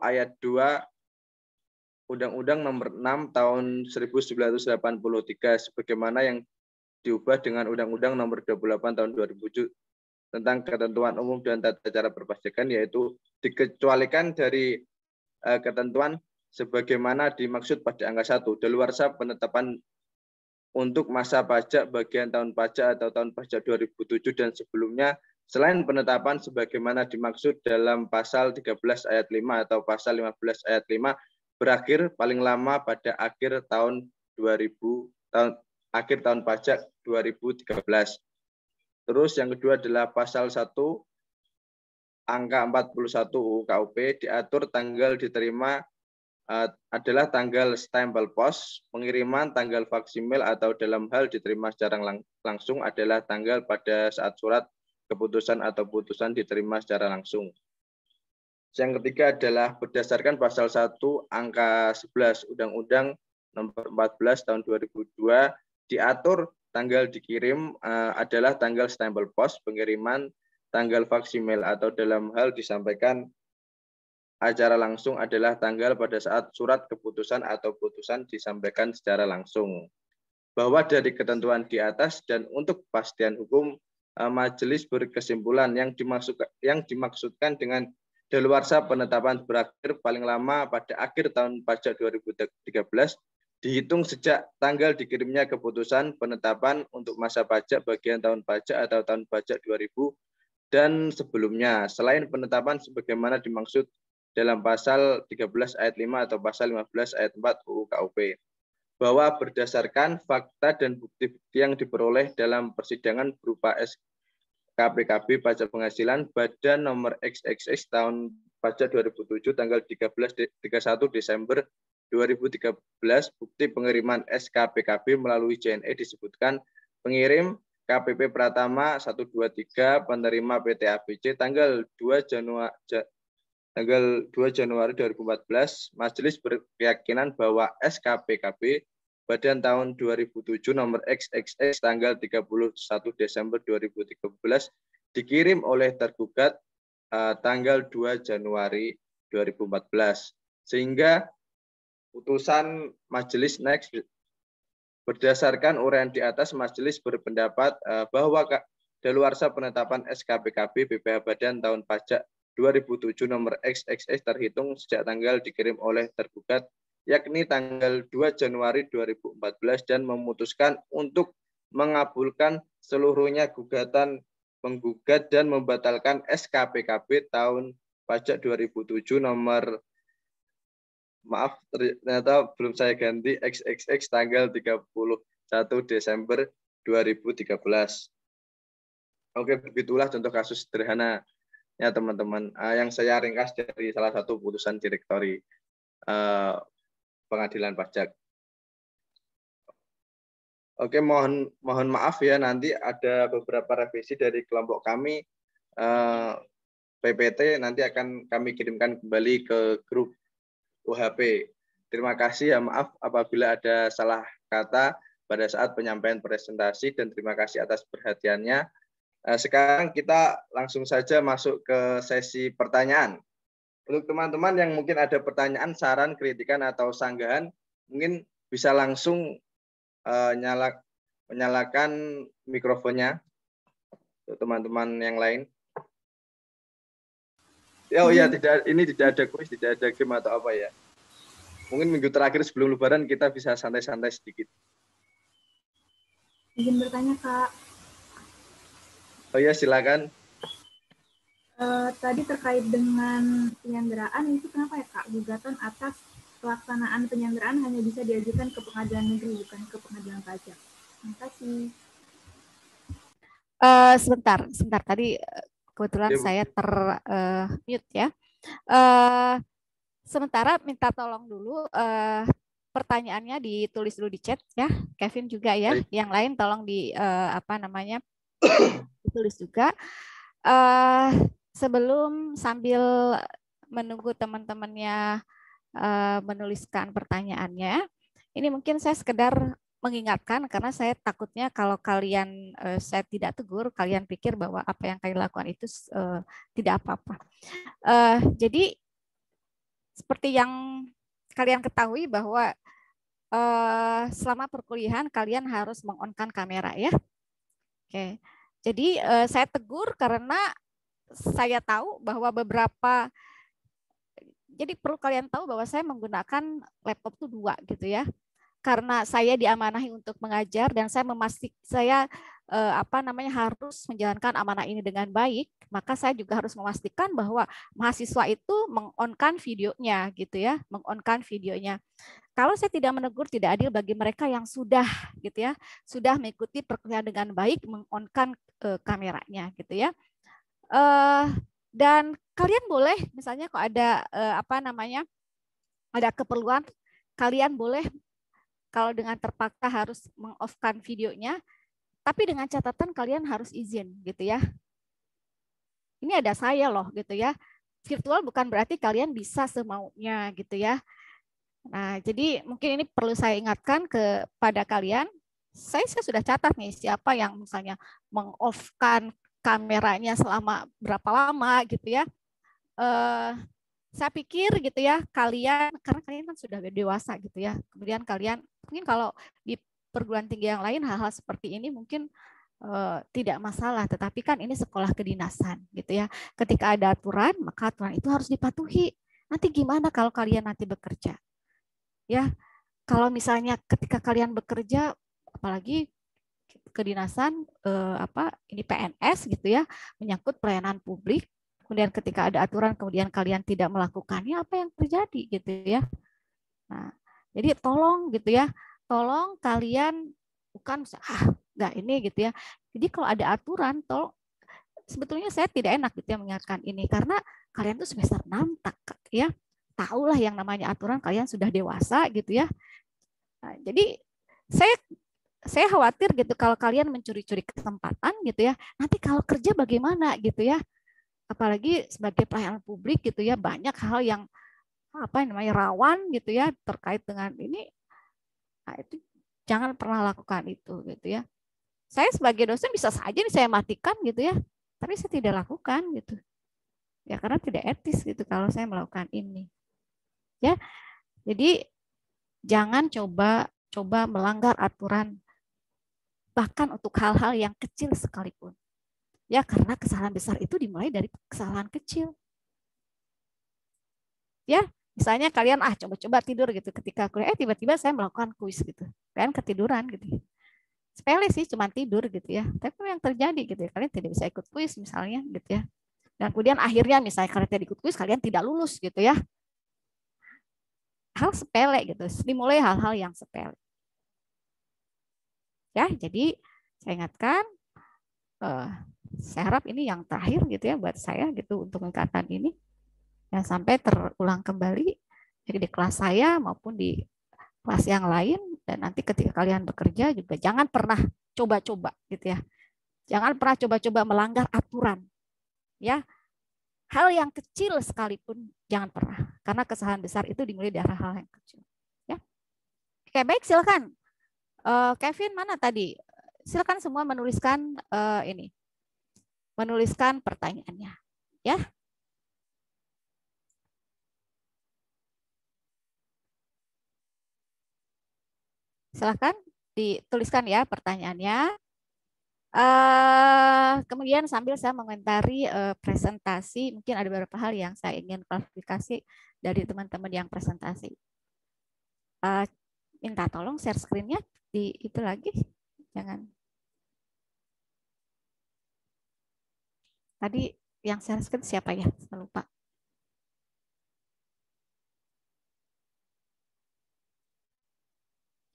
ayat 2 Undang-Undang nomor 6 tahun 1983 sebagaimana yang diubah dengan Undang-Undang nomor 28 tahun 2007 tentang ketentuan umum dan tata cara perpajakan, yaitu dikecualikan dari ketentuan sebagaimana dimaksud pada angka 1, daluarsa penetapan untuk masa pajak bagian tahun pajak atau tahun pajak 2007 dan sebelumnya selain penetapan sebagaimana dimaksud dalam pasal 13 ayat 5 atau pasal 15 ayat 5 berakhir paling lama pada akhir tahun pajak 2013. Terus yang kedua adalah pasal 1 angka 41 UU KUP diatur tanggal diterima adalah tanggal stempel pos, pengiriman tanggal faksimil atau dalam hal diterima secara langsung adalah tanggal pada saat surat keputusan atau putusan diterima secara langsung. Yang ketiga adalah berdasarkan pasal 1 angka 11 Undang-Undang nomor 14 tahun 2002 diatur tanggal dikirim adalah tanggal stempel pos pengiriman, tanggal faksimiil atau dalam hal disampaikan acara langsung adalah tanggal pada saat surat keputusan atau putusan disampaikan secara langsung. Bahwa dari ketentuan di atas dan untuk kepastian hukum, majelis berkesimpulan yang dimaksudkan dengan daluarsa penetapan berakhir paling lama pada akhir tahun pajak 2013 dihitung sejak tanggal dikirimnya keputusan penetapan untuk masa pajak bagian tahun pajak atau tahun pajak 2000 dan sebelumnya, selain penetapan sebagaimana dimaksud dalam pasal 13 ayat 5 atau pasal 15 ayat 4 UU KUP, bahwa berdasarkan fakta dan bukti-bukti yang diperoleh dalam persidangan berupa SKPKB pajak penghasilan Badan nomor XXX tahun pajak 2007 tanggal 31 Desember 2013, bukti pengiriman SKPKB melalui JNE disebutkan pengirim KPP Pratama 123 penerima PT ABC tanggal 2 Januari 2014, majelis berkeyakinan bahwa SKPKB Badan tahun 2007 nomor XXX tanggal 31 Desember 2013 dikirim oleh tergugat tanggal 2 Januari 2014. Sehingga putusan majelis next berdasarkan uraian di atas, majelis berpendapat bahwa daluarsa penetapan SKPKB BPH Badan tahun pajak 2007 nomor XXX terhitung sejak tanggal dikirim oleh tergugat, yakni tanggal 2 Januari 2014 dan memutuskan untuk mengabulkan seluruhnya gugatan penggugat dan membatalkan SKPKB tahun pajak 2007 nomor maaf ternyata belum saya ganti XXX tanggal 31 Desember 2013. Oke, begitulah contoh kasus sederhana ya teman-teman yang saya ringkas dari salah satu putusan direktori pengadilan pajak. Oke, mohon maaf ya, nanti ada beberapa revisi dari kelompok kami PPT nanti akan kami kirimkan kembali ke grup UHP. Terima kasih ya, maaf apabila ada salah kata pada saat penyampaian presentasi dan terima kasih atas perhatiannya. Sekarang kita langsung saja masuk ke sesi pertanyaan. Untuk teman-teman yang mungkin ada pertanyaan, saran, kritikan, atau sanggahan, mungkin bisa langsung menyalakan mikrofonnya untuk teman-teman yang lain. Oh ya, ini tidak ada kuis, tidak ada game atau apa ya. Mungkin minggu terakhir sebelum Lebaran kita bisa santai-santai sedikit. Izin bertanya, Kak. Oh ya, silakan. Tadi terkait dengan penyanderaan, itu kenapa ya, Kak? Gugatan atas pelaksanaan penyanderaan hanya bisa diajukan ke pengadilan negeri, bukan ke pengadilan pajak. Terima kasih. Sebentar. Tadi kebetulan saya mute ya. Sementara minta tolong dulu pertanyaannya ditulis dulu di chat ya, Kevin juga ya. Baik. Yang lain tolong ditulis juga. Sebelum sambil menunggu teman-temannya menuliskan pertanyaannya, ini mungkin saya sekedar mengingatkan karena saya takutnya kalau kalian saya tidak tegur, kalian pikir bahwa apa yang kalian lakukan itu tidak apa-apa. Jadi seperti yang kalian ketahui bahwa selama perkuliahan kalian harus meng-on-kan kamera ya. Oke. Jadi saya tegur karena saya tahu bahwa jadi perlu kalian tahu bahwa saya menggunakan laptop itu 2 gitu ya. Karena saya diamanahi untuk mengajar dan saya harus menjalankan amanah ini dengan baik, maka saya juga harus memastikan bahwa mahasiswa itu meng-on-kan videonya gitu ya, meng-on-kan videonya. Kalau saya tidak menegur, tidak adil bagi mereka yang sudah gitu ya, sudah mengikuti perkuliahan dengan baik, meng-on-kan kameranya gitu ya. Dan kalian boleh misalnya kalau ada ada keperluan, kalian boleh kalau dengan terpaksa harus meng-off-kan videonya, tapi dengan catatan kalian harus izin gitu ya. Ini ada saya loh gitu ya. Virtual bukan berarti kalian bisa semaunya gitu ya. Nah, jadi mungkin ini perlu saya ingatkan kepada kalian saya sudah catat nih siapa yang misalnya meng-off-kan kameranya selama berapa lama gitu ya. Saya pikir gitu ya, kalian, karena kalian kan sudah dewasa gitu ya, kemudian kalian mungkin kalau di perguruan tinggi yang lain hal-hal seperti ini mungkin tidak masalah, tetapi kan ini sekolah kedinasan gitu ya. Ketika ada aturan, maka aturan itu harus dipatuhi. Nanti gimana kalau kalian nanti bekerja? Ya, kalau misalnya ketika kalian bekerja, apalagi kedinasan ini PNS gitu ya, menyangkut pelayanan publik, kemudian ketika ada aturan kemudian kalian tidak melakukannya, apa yang terjadi gitu ya. Nah, jadi tolong gitu ya, tolong kalian bukan enggak ini gitu ya. Jadi kalau ada aturan, tolong, sebetulnya saya tidak enak gitu ya mengingatkan ini, karena kalian tuh semester 6 ya, tahulah yang namanya aturan, kalian sudah dewasa gitu ya. Nah, jadi saya khawatir gitu kalau kalian mencuri-curi kesempatan gitu ya, nanti kalau kerja bagaimana gitu ya. Apalagi sebagai pelayanan publik gitu ya, banyak hal yang rawan gitu ya terkait dengan ini. Nah, itu jangan pernah lakukan itu gitu ya. Saya sebagai dosen bisa saja nih saya matikan gitu ya, tapi saya tidak lakukan gitu. Ya karena tidak etis gitu kalau saya melakukan ini. Ya. Jadi jangan coba melanggar aturan bahkan untuk hal-hal yang kecil sekalipun. Ya, karena kesalahan besar itu dimulai dari kesalahan kecil. Ya, misalnya kalian coba-coba tidur gitu ketika kuliah, tiba-tiba saya melakukan kuis gitu. Kalian ketiduran gitu. Sepele sih, cuma tidur gitu ya. Tapi yang terjadi gitu ya, kalian tidak bisa ikut kuis misalnya gitu ya. Dan kemudian akhirnya misalnya kalian tidak ikut kuis, kalian tidak lulus gitu ya. Hal sepele gitu, dimulai hal-hal yang sepele. Ya, jadi saya ingatkan, saya harap ini yang terakhir gitu ya buat saya gitu untuk mengingatkan ini, yang sampai terulang kembali jadi di kelas saya maupun di kelas yang lain, dan nanti ketika kalian bekerja juga jangan pernah coba-coba gitu ya, jangan pernah coba-coba melanggar aturan ya, hal yang kecil sekalipun jangan pernah, karena kesalahan besar itu dimulai dari hal yang kecil ya. Oke, baik, silakan. Kevin mana tadi? Silakan semua menuliskan menuliskan pertanyaannya ya. Silakan dituliskan ya pertanyaannya. Kemudian sambil saya mengomentari presentasi, mungkin ada beberapa hal yang saya ingin klarifikasi dari teman-teman yang presentasi. Minta tolong share screen-nya di itu lagi, jangan. Tadi yang share screen siapa ya? Saya lupa.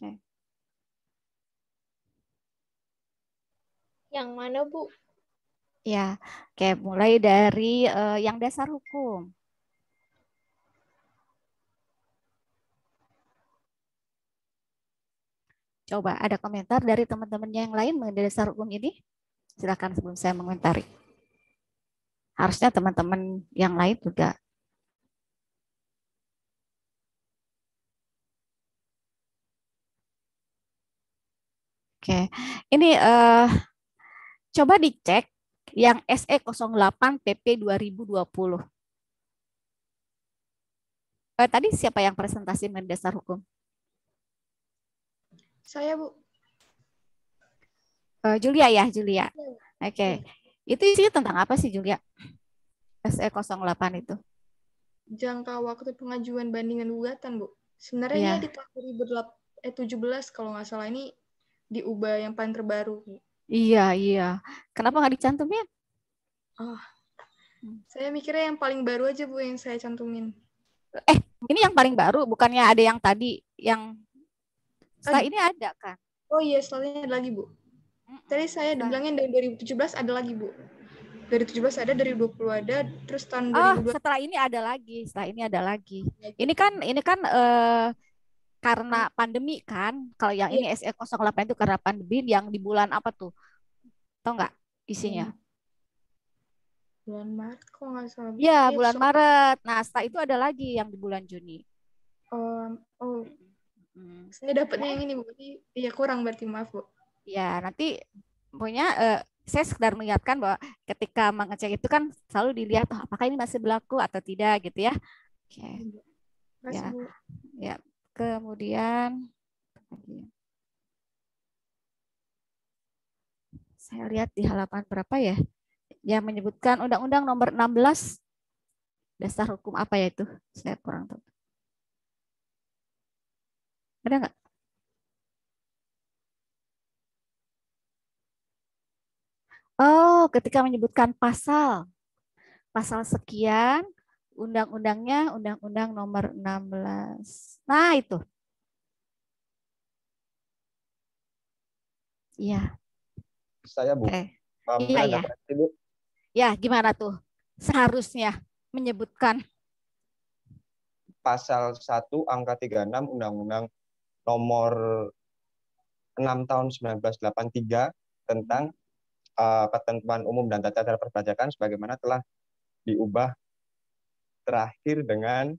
Oke. Yang mana, Bu? Ya, oke, mulai dari yang dasar hukum. Coba ada komentar dari teman-temannya yang lain mengenai dasar hukum ini? Silakan sebelum saya mengomentari. Harusnya teman-teman yang lain juga. Oke, ini coba dicek yang SE 08 PP 2020. Tadi siapa yang presentasi mengenai dasar hukum? Saya, Bu. Julia ya, Julia. Oke. Itu isinya tentang apa sih, Julia? SE 08 itu. Jangka waktu pengajuan bandingan gugatan, Bu. Sebenarnya Iya. dia di tahun 2017 kalau nggak salah, ini diubah yang paling terbaru, Bu. Iya. Kenapa nggak dicantumin? Saya mikirnya yang paling baru aja, Bu, yang saya cantumin. Ini yang paling baru, bukannya ada yang tadi, yang setelah ini ada kan? Oh iya, setelahnya ada lagi, Bu. Tadi saya dibilangin dari 2017 ada lagi, Bu. Dari 17 ada, dari 20 ada, terus tahun 2020. Setelah ini ada lagi. Ini kan karena pandemi kan. Kalau yang ini SE 08 itu karena pandemi, yang di bulan apa tuh? Tahu nggak isinya? Bulan Maret kok nggak salah. Iya, bulan Maret. Nah, setelah itu ada lagi yang di bulan Juni. Saya dapatnya yang ini, Bu. Iya, kurang berarti, maaf, Bu. Ya, nanti pokoknya saya sekedar mengingatkan bahwa ketika mengecek itu kan selalu dilihat apakah ini masih berlaku atau tidak gitu ya. Oke. Makasih, Ya. Bu. Ya. Kemudian saya lihat di halaman berapa ya? Yang menyebutkan Undang-Undang Nomor 16 dasar hukum apa ya itu? Saya kurang tahu. Ada nggak? Oh, ketika menyebutkan pasal sekian, undang-undangnya Undang-Undang Nomor 16. Nah, itu. Iya. Saya, Bu. Iya, Mungkin ada ya. koreksi, Bu. Ya, gimana tuh? Seharusnya menyebutkan Pasal 1 angka 36 Undang-Undang Nomor 6 tahun 1983 tentang ketentuan umum dan tata cara perpajakan sebagaimana telah diubah terakhir dengan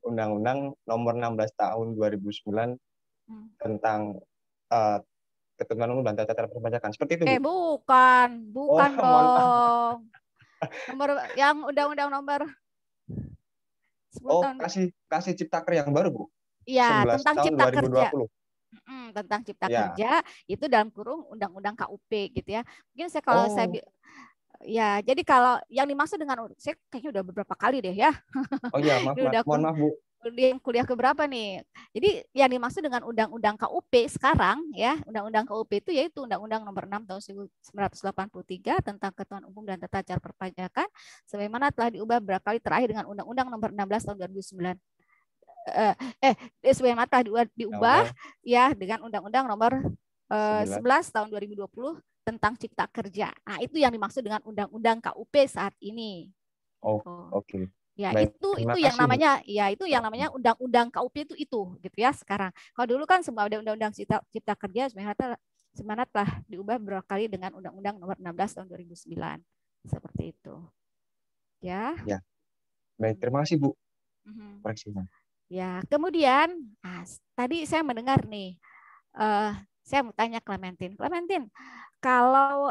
Undang-Undang Nomor 16 tahun 2009 tentang ketentuan umum dan tata cara perpajakan. Seperti itu, Bu. bukan Mohon maaf. dong. Nomor yang Undang-Undang Nomor 10 tahun. Kasih Ciptaker yang baru, Bu. Ya, 11 tentang tahun Cipta Kerja. 2020. Tentang Cipta Ya. Kerja itu dalam kurung Undang-Undang KUP gitu ya. Mungkin saya kalau saya ya, jadi kalau yang dimaksud dengan saya kayaknya udah beberapa kali deh ya. Oh iya, maaf, mohon maaf, Bu. Kuliah keberapa nih? Jadi yang dimaksud dengan Undang-Undang KUP sekarang ya, Undang-Undang KUP itu yaitu Undang-Undang Nomor 6 tahun 1983 tentang ketentuan umum dan tata cara perpajakan sebagaimana telah diubah beberapa kali terakhir dengan Undang-Undang Nomor 16 tahun 2009. Sebagaimana telah diubah ya dengan Undang-Undang Nomor 11 tahun 2020 tentang Cipta Kerja. Nah, itu yang dimaksud dengan Undang-Undang KUP saat ini. Oh, oke. Ya, baik, itu yang kasih, namanya Bu. Ya itu yang namanya Undang-Undang KUP itu gitu ya sekarang. Kalau dulu kan semua ada Undang-Undang Cipta Kerja sebenarnya telah diubah beberapa kali dengan Undang-Undang Nomor 16 tahun 2009. Seperti itu. Ya. Ya. Baik, terima kasih, Bu. Koreksinya. Ya, kemudian tadi saya mendengar nih, saya mau tanya Clementine. Clementine, kalau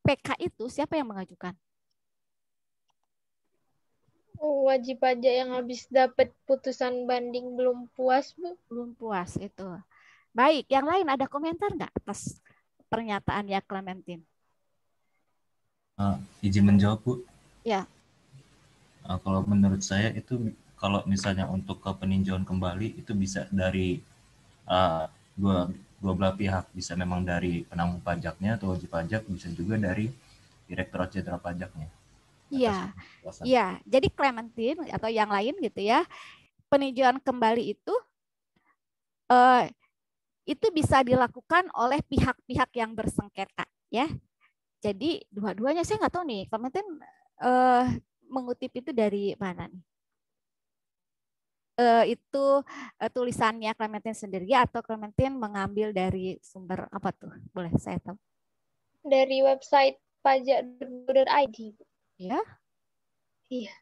PK itu siapa yang mengajukan? Wajib pajak yang habis dapat putusan banding belum puas, Bu. Belum puas itu. Baik, yang lain ada komentar nggak atas pernyataannya Clementine? Izin menjawab, Bu. Ya. Kalau menurut saya itu kalau misalnya untuk ke peninjauan kembali itu bisa dari dua belah pihak, bisa memang dari penanggung pajaknya atau wajib pajak, bisa juga dari Direktorat Jenderal Pajaknya. Iya, iya. Jadi Clementine atau yang lain gitu ya, peninjauan kembali itu bisa dilakukan oleh pihak-pihak yang bersengketa, ya. Jadi dua-duanya saya nggak tahu nih, Clementine mengutip itu dari mana nih? Itu tulisannya Clementine sendiri atau Clementine mengambil dari sumber apa tuh? Boleh saya tahu? Dari website pajak.go.id. Ya? Iya.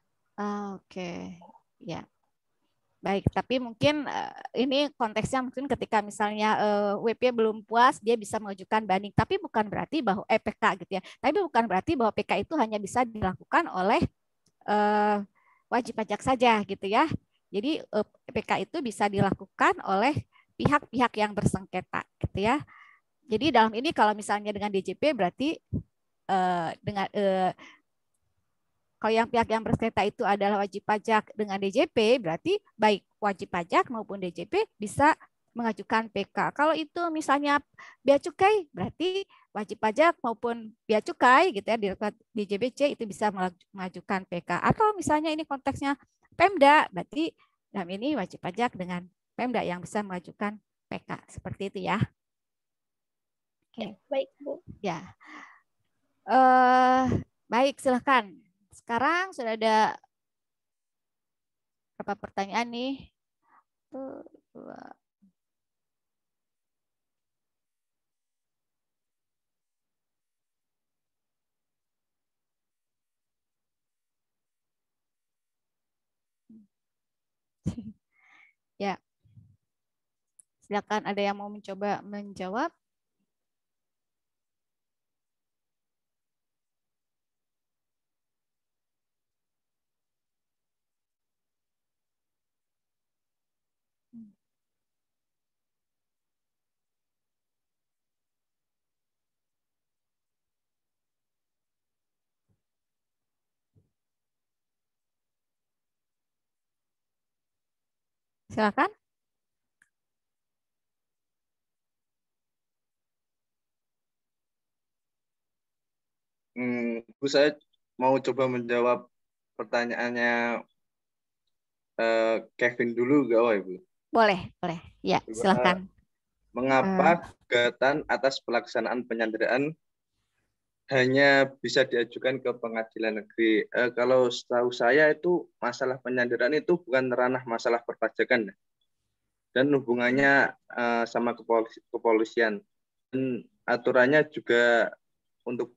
Oke. Ya. Baik, tapi mungkin ini konteksnya mungkin ketika misalnya WP belum puas, dia bisa mengajukan banding. Tapi bukan berarti bahwa PK gitu ya. Tapi bukan berarti bahwa PK itu hanya bisa dilakukan oleh wajib pajak saja gitu ya. Jadi PK itu bisa dilakukan oleh pihak-pihak yang bersengketa gitu ya. Jadi dalam ini kalau misalnya dengan DJP berarti dengan kalau yang pihak yang bersengketa itu adalah wajib pajak dengan DJP, berarti baik wajib pajak maupun DJP bisa mengajukan PK. Kalau itu misalnya bea cukai, berarti wajib pajak maupun bea cukai gitu ya, DJBC itu bisa mengajukan PK. Atau misalnya ini konteksnya Pemda, berarti dalam ini wajib pajak dengan Pemda yang bisa mengajukan PK. Seperti itu ya. Oke. Baik, Bu. Ya. Baik, silakan. Sekarang sudah ada berapa pertanyaan nih? 1, 2. Ya. Silakan, ada yang mau mencoba menjawab? Silakan. Bu, saya mau coba menjawab pertanyaannya Kevin dulu, gak, Ibu? Boleh, boleh. Ya, silakan. Mengapa gugatan atas pelaksanaan penyanderaan hanya bisa diajukan ke pengadilan negeri? Kalau setahu saya itu masalah penyanderaan itu bukan ranah masalah perpajakan dan hubungannya sama kepolisian. Dan aturannya juga untuk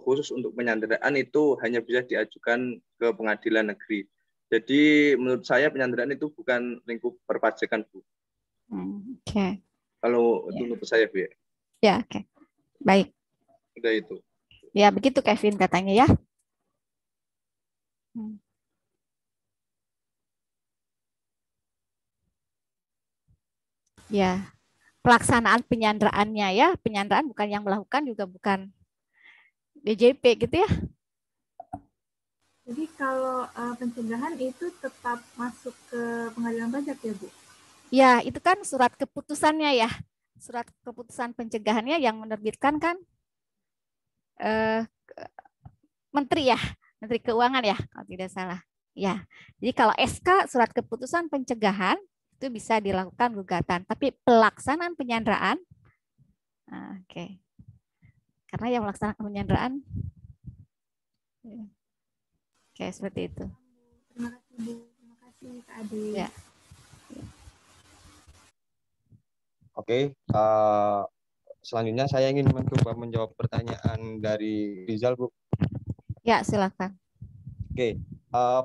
khusus untuk penyanderaan itu hanya bisa diajukan ke pengadilan negeri. Jadi menurut saya penyanderaan itu bukan lingkup perpajakan, Bu. Oke. Kalau itu menurut saya, Bu. Ya, oke. Baik. Udah itu. Ya, begitu Kevin katanya ya. Ya, pelaksanaan penyanderaannya ya. Penyanderaan bukan yang melakukan, juga bukan DJP gitu ya. Jadi kalau pencegahan itu tetap masuk ke pengadilan pajak ya, Bu? Ya, itu kan surat keputusannya ya. Surat keputusan pencegahannya yang menerbitkan kan Menteri ya, Menteri Keuangan ya, kalau tidak salah. Ya, jadi kalau SK surat keputusan pencegahan itu bisa dilakukan gugatan, tapi pelaksanaan penyanderaan, oke. Karena yang melaksanakan penyanderaan, oke, seperti itu. Terima kasih, Bu. Terima kasih, Kak Ade. Ya. Oke, selanjutnya saya ingin mencoba menjawab pertanyaan dari Rizal, Bu. Ya, silakan. Oke,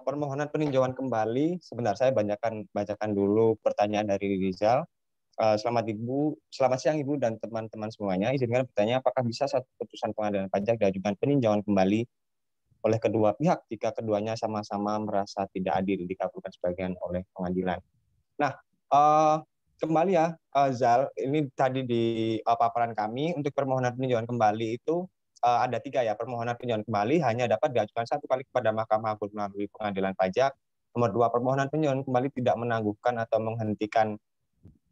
permohonan peninjauan kembali. Sebentar, saya bacakan dulu pertanyaan dari Rizal. Selamat siang Ibu dan teman-teman semuanya. Izinkan bertanya, apakah bisa satu putusan pengadilan pajak diajukan peninjauan kembali oleh kedua pihak jika keduanya sama-sama merasa tidak adil dikabulkan sebagian oleh pengadilan? Nah, kembali ya, Zal, ini tadi di paparan kami untuk permohonan peninjauan kembali itu ada 3 ya. Permohonan peninjauan kembali hanya dapat diajukan 1 kali kepada Mahkamah Agung melalui pengadilan pajak. Nomor 2, permohonan peninjauan kembali tidak menangguhkan atau menghentikan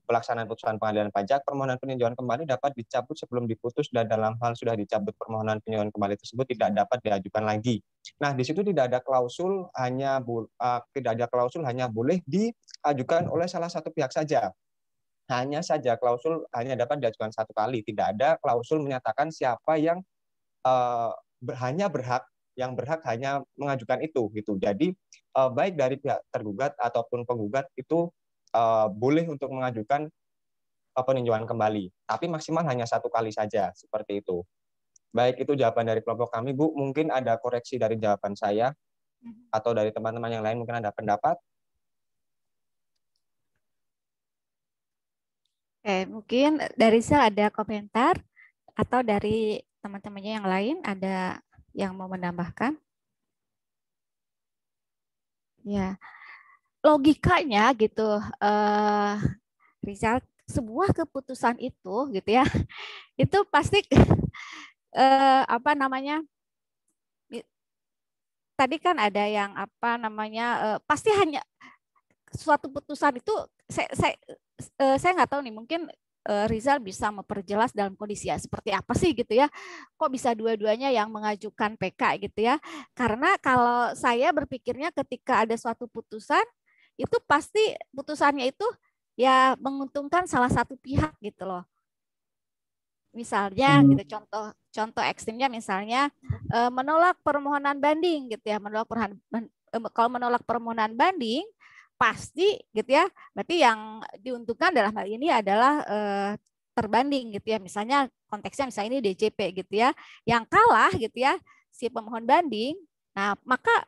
pelaksanaan putusan pengadilan pajak. Permohonan peninjauan kembali dapat dicabut sebelum diputus dan dalam hal sudah dicabut permohonan peninjauan kembali tersebut tidak dapat diajukan lagi. Nah, di situ tidak ada klausul, hanya boleh diajukan oleh salah satu pihak saja. Hanya saja klausul hanya dapat diajukan 1 kali, tidak ada klausul menyatakan siapa yang hanya berhak hanya mengajukan itu gitu. Jadi baik dari pihak tergugat ataupun penggugat itu boleh untuk mengajukan peninjauan kembali, tapi maksimal hanya 1 kali saja, seperti itu. Baik, itu jawaban dari kelompok kami, Bu. Mungkin ada koreksi dari jawaban saya atau dari teman-teman yang lain mungkin ada pendapat. Oke, mungkin dari saya ada komentar atau dari teman-temannya yang lain ada yang mau menambahkan? Ya, logikanya gitu, Rizal, sebuah keputusan itu gitu ya, itu pasti apa namanya? Tadi kan ada yang apa namanya? Pasti hanya suatu putusan itu saya nggak tahu nih, mungkin Rizal bisa memperjelas dalam kondisi ya seperti apa sih gitu ya, kok bisa dua-duanya yang mengajukan PK gitu ya. Karena kalau saya berpikirnya ketika ada suatu putusan itu pasti putusannya itu ya menguntungkan salah satu pihak gitu loh. Misalnya gitu, contoh ekstrimnya misalnya menolak permohonan banding gitu ya, kalau menolak permohonan banding pasti gitu ya, berarti yang diuntungkan dalam hal ini adalah terbanding gitu ya, misalnya konteksnya misalnya ini DJP gitu ya, yang kalah gitu ya si pemohon banding. Nah, maka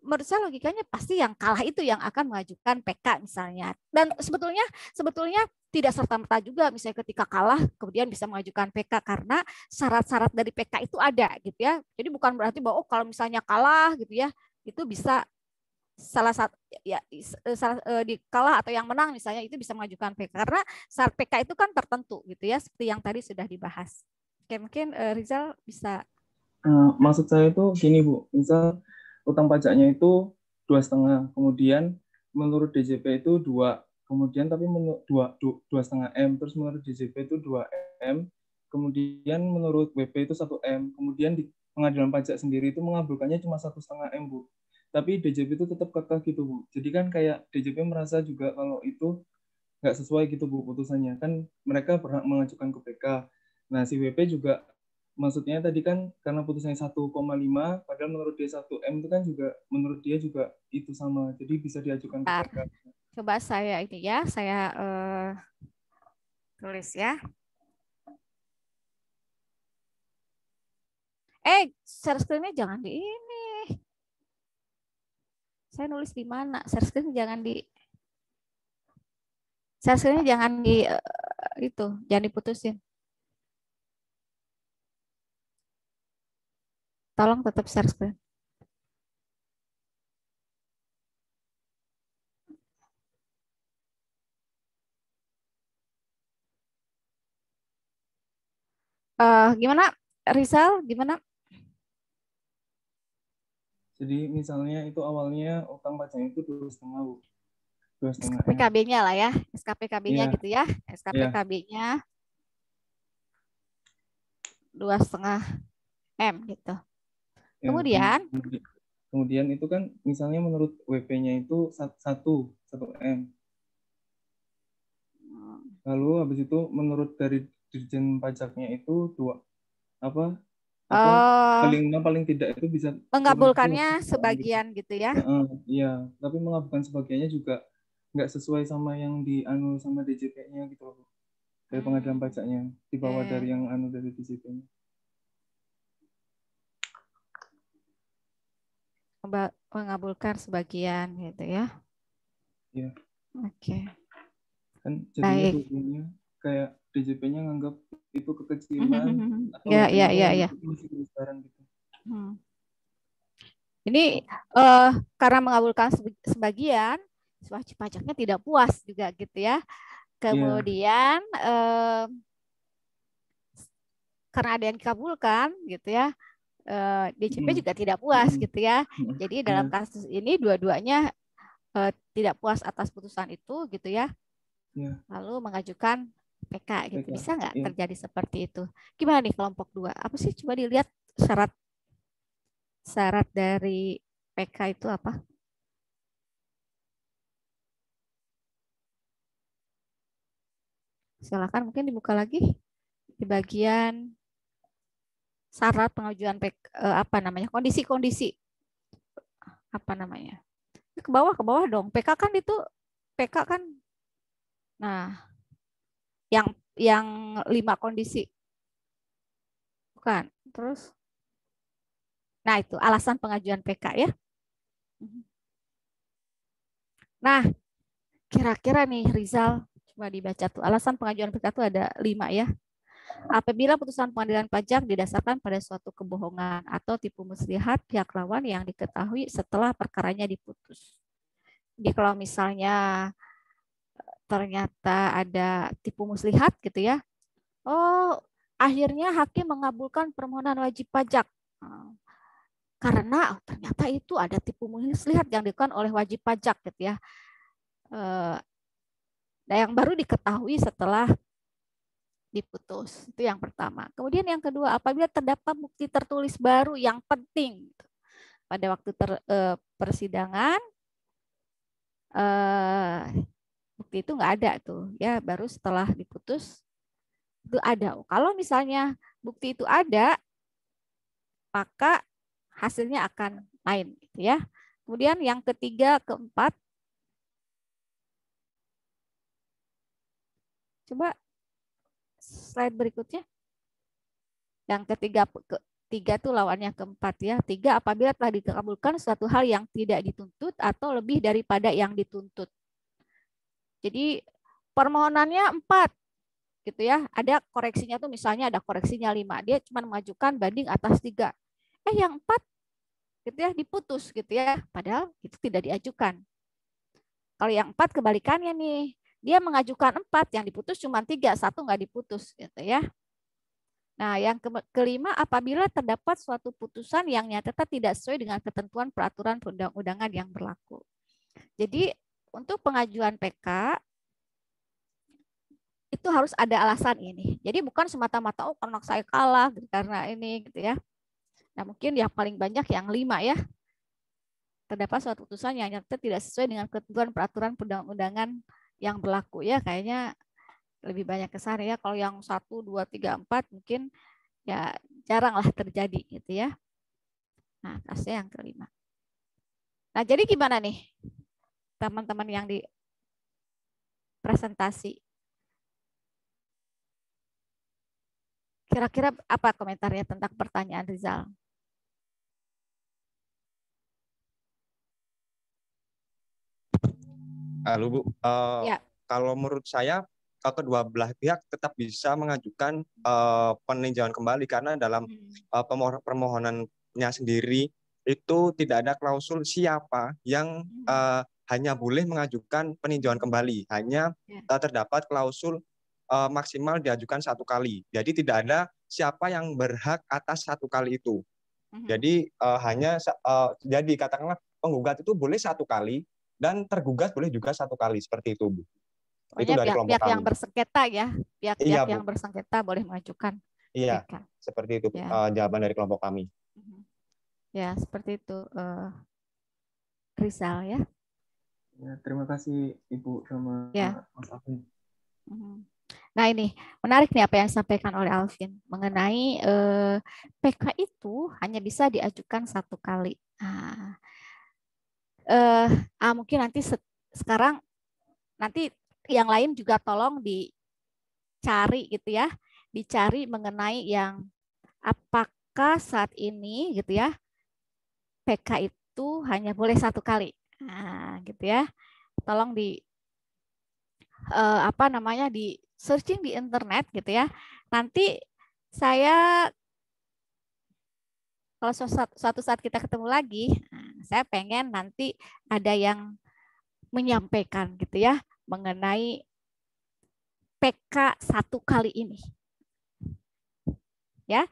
menurut saya logikanya pasti yang kalah itu yang akan mengajukan PK misalnya. Dan sebetulnya tidak serta-merta juga misalnya ketika kalah kemudian bisa mengajukan PK karena syarat-syarat dari PK itu ada gitu ya. Jadi bukan berarti bahwa oh kalau misalnya kalah gitu ya itu bisa salah satu ya di kalah atau yang menang misalnya itu bisa mengajukan PK karena syarat PK itu kan tertentu gitu ya seperti yang tadi sudah dibahas. Oke, mungkin Rizal bisa. Maksud saya itu gini Bu, misal utang pajaknya itu 2,5, kemudian menurut DJP itu 2, kemudian tapi menurut 2,5 M, terus menurut DJP itu 2 M, kemudian menurut WP itu 1 M, kemudian di pengadilan pajak sendiri itu mengabulkannya cuma 1,5 M Bu. Tapi DJP itu tetap kekeh gitu Bu. Jadi kan kayak DJP merasa juga kalau itu nggak sesuai gitu Bu putusannya. Kan mereka berhak mengajukan ke PK. Nah si WP juga maksudnya tadi kan karena putusannya 1,5 padahal menurut dia 1 M itu kan juga menurut dia juga itu sama. Jadi bisa diajukan ke PK. Coba saya ini ya, saya tulis ya. Share screen-nya jangan di ini. Saya nulis di mana? Share screen jangan di share screen-nya jangan di itu, jangan diputusin. Tolong tetap share screen. Gimana Rizal? Gimana? Jadi misalnya itu awalnya utang pajaknya itu 2,5 Bu. 2,5 M. SKPKB-nya lah ya, SKPKB-nya Iya. gitu ya, SKPKB-nya 2,5 M gitu. Ya, kemudian itu kan misalnya menurut WP-nya itu 1 M. Lalu habis itu menurut dari Dirjen Pajaknya itu 2 paling tidak itu bisa mengabulkannya sebagian gitu ya. Iya, tapi mengabulkan sebagiannya juga nggak sesuai sama yang dianu sama DJP-nya gitu loh. Dari pengadilan pajaknya di bawah dari yang anu dari DJP-nya. Mengabulkan sebagian gitu ya. Iya. Oke. Kan jadinya tujuannya kayak DJP-nya nganggap itu kekecilan atau ya. masih kebesaran gitu. Ini karena mengabulkan sebagian, wajib pajaknya tidak puas juga gitu ya. Kemudian karena ada yang dikabulkan gitu ya, DJP juga tidak puas gitu ya. Jadi dalam kasus ini dua-duanya tidak puas atas putusan itu gitu ya. Lalu mengajukan PK gitu. Bisa nggak terjadi seperti itu? Gimana nih kelompok 2? Apa sih? Coba dilihat syarat dari PK itu apa? Silakan mungkin dibuka lagi di bagian syarat pengajuan PK, apa namanya? Kondisi-kondisi. Apa namanya? Ke bawah dong. PK kan itu nah, yang 5 kondisi. Bukan. Terus nah, itu alasan pengajuan PK ya. Nah, kira-kira nih Rizal, coba dibaca tuh. Alasan pengajuan PK itu ada 5 ya. Apabila putusan pengadilan pajak didasarkan pada suatu kebohongan atau tipu muslihat pihak lawan yang diketahui setelah perkaranya diputus. Jadi kalau misalnya ternyata ada tipu muslihat gitu ya. Oh, akhirnya hakim mengabulkan permohonan wajib pajak. Karena ternyata itu ada tipu muslihat yang dilakukan oleh wajib pajak gitu ya. Nah, yang baru diketahui setelah diputus. Itu yang pertama. Kemudian yang kedua, apabila terdapat bukti tertulis baru yang penting pada waktu persidangan, bukti itu nggak ada tuh ya, baru setelah diputus itu ada. Kalau misalnya bukti itu ada, maka hasilnya akan lain gitu ya. Kemudian yang ketiga, keempat, coba slide berikutnya. Yang ketiga tuh lawannya keempat ya. 3, apabila telah dikabulkan suatu hal yang tidak dituntut atau lebih daripada yang dituntut. Jadi permohonannya 4 gitu ya. Ada koreksinya tuh misalnya ada koreksinya 5. Dia cuma mengajukan banding atas 3. Yang 4 gitu ya diputus gitu ya. Padahal itu tidak diajukan. Kalau yang 4 kebalikannya nih. Dia mengajukan 4, yang diputus cuma 3, 1 nggak diputus gitu ya. Nah, yang kelima, apabila terdapat suatu putusan yang nyata tidak sesuai dengan ketentuan peraturan perundang-undangan yang berlaku. Jadi, untuk pengajuan PK, itu harus ada alasan ini. Jadi, bukan semata-mata, oh karena saya kalah, karena ini, gitu ya. Nah, mungkin yang paling banyak yang 5 ya. Terdapat suatu putusan yang nyata tidak sesuai dengan ketentuan peraturan perundang-undangan yang berlaku. Ya, kayaknya lebih banyak ke sana ya. Kalau yang 1, 2, 3, 4 mungkin ya jaranglah terjadi gitu ya. Nah, kasusnya yang kelima. Nah, jadi gimana nih teman-teman yang di presentasi? Kira-kira apa komentarnya tentang pertanyaan Rizal? Halo Bu, Ya. kalau menurut saya kedua belah pihak tetap bisa mengajukan peninjauan kembali karena dalam permohonannya sendiri itu tidak ada klausul siapa yang hanya boleh mengajukan peninjauan kembali, hanya terdapat klausul maksimal diajukan 1 kali. Jadi tidak ada siapa yang berhak atas 1 kali itu. Jadi jadi katakanlah penggugat itu boleh 1 kali dan tergugat boleh juga 1 kali, seperti itu Bu. Pokoknya Itu dari kelompok pihak yang kami. bersengketa ya, pihak-pihak Iya, yang Bu. bersengketa boleh mengajukan. Iya, PK. seperti itu Ya. jawaban dari kelompok kami. Ya, seperti itu Rizal ya. Ya, terima kasih Ibu sama Mas Alvin. Nah, ini menarik nih apa yang disampaikan oleh Alvin mengenai PK itu hanya bisa diajukan 1 kali. Mungkin nanti sekarang nanti yang lain juga tolong dicari gitu ya, dicari mengenai yang apakah saat ini gitu ya PK itu hanya boleh 1 kali, gitu ya. Tolong di di searching di internet gitu ya. Nanti saya kalau suatu saat kita ketemu lagi, saya pengen nanti ada yang menyampaikan gitu ya mengenai PK 1 kali ini. Ya.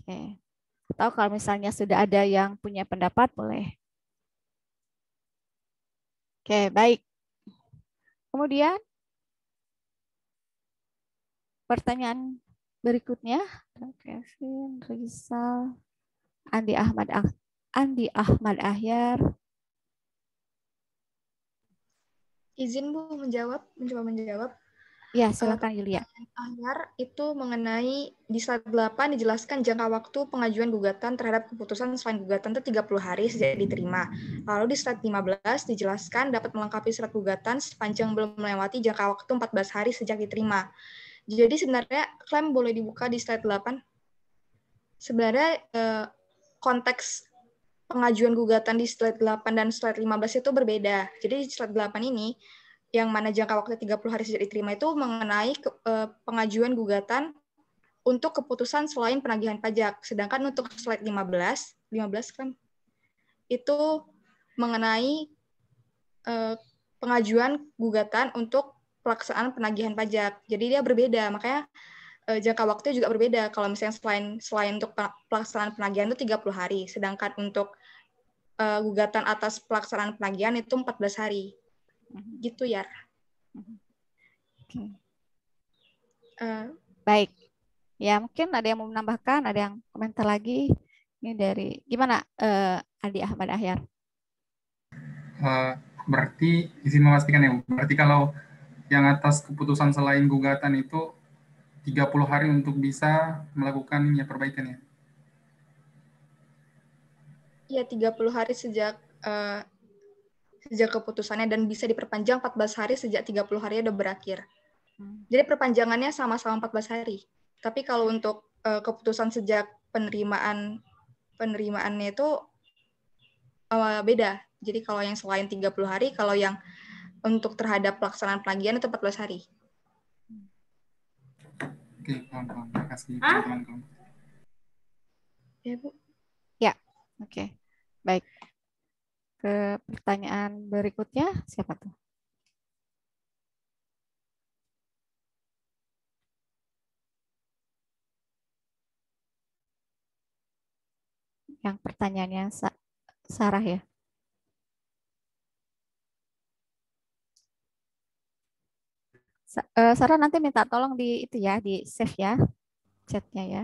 Oke. Atau kalau misalnya sudah ada yang punya pendapat boleh. Oke, baik. Kemudian pertanyaan berikutnya, Kevin, Rizal, Andi Ahmad Ahyar. Izin Bu mencoba menjawab. Ya, silakan Yulia. Ahyar itu mengenai di slide 8 dijelaskan jangka waktu pengajuan gugatan terhadap keputusan selain gugatan itu 30 hari sejak diterima. Lalu di slide 15 dijelaskan dapat melengkapi surat gugatan sepanjang belum melewati jangka waktu 14 hari sejak diterima. Jadi sebenarnya klaim boleh dibuka di slide 8. Sebenarnya konteks pengajuan gugatan di slide 8 dan slide 15 itu berbeda. Jadi di slide 8 ini, yang mana jangka waktu 30 hari sejak diterima itu mengenai pengajuan gugatan untuk keputusan selain penagihan pajak. Sedangkan untuk slide 15 kan, itu mengenai pengajuan gugatan untuk pelaksanaan penagihan pajak. Jadi dia berbeda, makanya jangka waktunya juga berbeda. Kalau misalnya selain untuk pelaksanaan penagihan itu 30 hari, sedangkan untuk gugatan atas pelaksanaan penagihan itu 14 hari. Gitu ya. Baik. Ya, mungkin ada yang mau menambahkan, ada yang komentar lagi. Ini dari gimana Andi Ahmad Ahyar? Berarti izin memastikan ya, berarti kalau yang atas keputusan selain gugatan itu 30 hari untuk bisa melakukan perbaikan ya? Iya, 30 hari sejak keputusannya dan bisa diperpanjang 14 hari sejak 30 hari udah berakhir. Jadi perpanjangannya sama-sama 14 hari. Tapi kalau untuk keputusan sejak penerimaannya itu beda. Jadi kalau yang selain 30 hari, kalau yang untuk terhadap pelaksanaan penagihan itu 14 hari. Oke, paham. Terima kasih teman-teman. Ya, Bu. Ya, oke. Baik. Ke pertanyaan berikutnya, siapa tuh? Yang pertanyaannya Sarah ya. Sarah nanti minta tolong di itu ya, di save ya chatnya ya.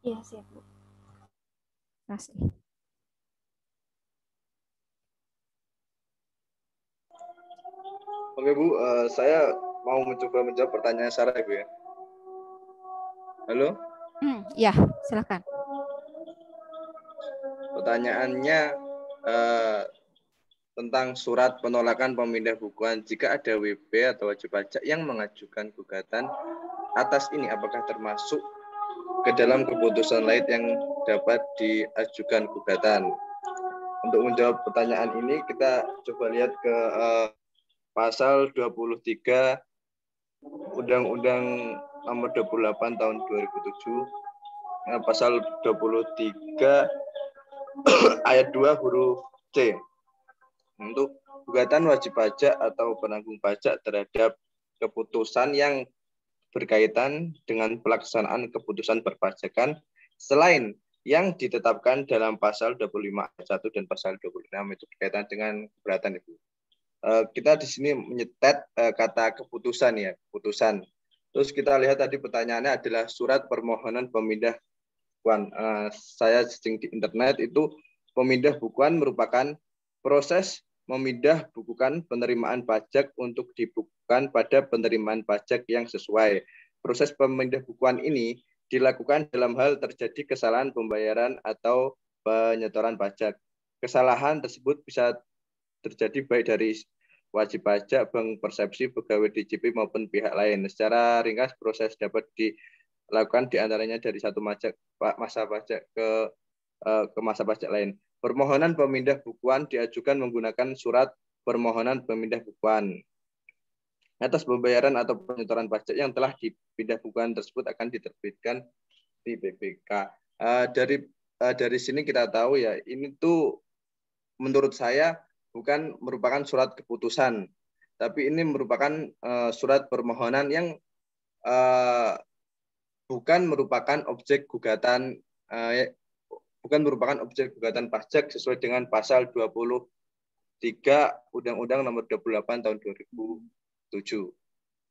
Iya, siap, Bu. Terima kasih. Oke Bu, saya mau mencoba menjawab pertanyaan Sarah Ibu ya. Halo? Ya, silakan. Pertanyaannya tentang surat penolakan pemindah bukuan. Jika ada WB atau wajib pajak yang mengajukan gugatan atas ini, apakah termasuk ke dalam keputusan lain yang dapat diajukan gugatan? Untuk menjawab pertanyaan ini, kita coba lihat ke pasal 23 Undang-Undang nomor 28 tahun 2007, pasal 23 ayat 2 huruf C. Untuk gugatan wajib pajak atau penanggung pajak terhadap keputusan yang berkaitan dengan pelaksanaan keputusan perpajakan selain yang ditetapkan dalam pasal 25 ayat 1 dan pasal 26 itu berkaitan dengan keberatan Ibu. Kita di sini menyetet kata keputusan ya, keputusan. Terus kita lihat tadi pertanyaannya adalah surat permohonan pemindah bukuan. Saya searching di internet itu pemindah bukuan merupakan proses memindah bukukan penerimaan pajak untuk dibukukan pada penerimaan pajak yang sesuai. Proses pemindah bukuan ini dilakukan dalam hal terjadi kesalahan pembayaran atau penyetoran pajak. Kesalahan tersebut bisa terjadi baik dari wajib pajak, bank persepsi, pegawai DJP maupun pihak lain. Secara ringkas proses dapat dilakukan diantaranya dari satu masa pajak ke masa pajak lain. Permohonan pemindah bukuan diajukan menggunakan surat permohonan pemindah bukuan. Atas pembayaran atau penyetoran pajak yang telah dipindah bukuan tersebut akan diterbitkan di BPK. Dari sini kita tahu ya, ini tuh menurut saya bukan merupakan surat keputusan, tapi ini merupakan surat permohonan yang bukan merupakan objek gugatan pajak sesuai dengan pasal 23 Undang-Undang nomor 28 tahun 2007.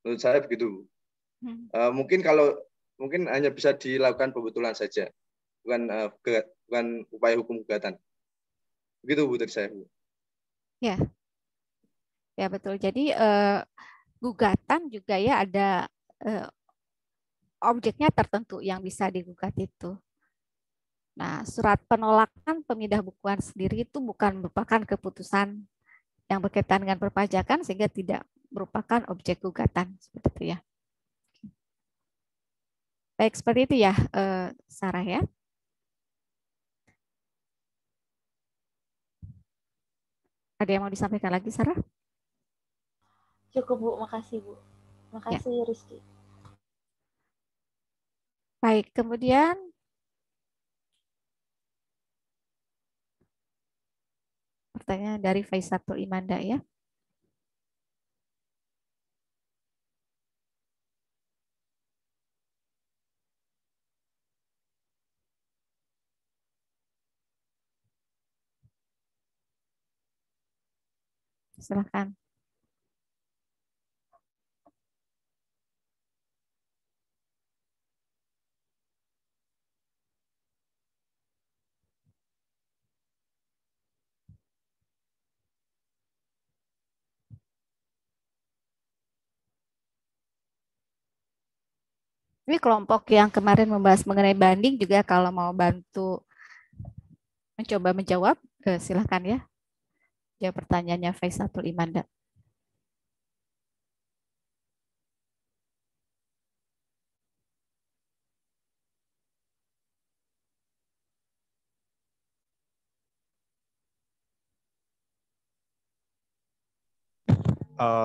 Menurut saya begitu. Mungkin hanya bisa dilakukan pembetulan saja, bukan upaya hukum gugatan. Begitu Bu dari saya, Bu. Ya. Ya betul. Jadi gugatan juga ya ada objeknya tertentu yang bisa digugat itu. Nah, surat penolakan pemindah bukuan sendiri itu bukan merupakan keputusan yang berkaitan dengan perpajakan sehingga tidak merupakan objek gugatan seperti itu ya. Baik, seperti itu ya, Sarah ya. Ada yang mau disampaikan lagi, Sarah? Cukup, Bu. Makasih, Bu. Makasih, ya. Rizky. Baik, kemudian pertanyaan dari Faisatul Imanda ya. Silakan. Ini kelompok yang kemarin membahas mengenai banding juga kalau mau bantu mencoba menjawab, silakan ya. Jawab pertanyaannya Faisatul Imanda.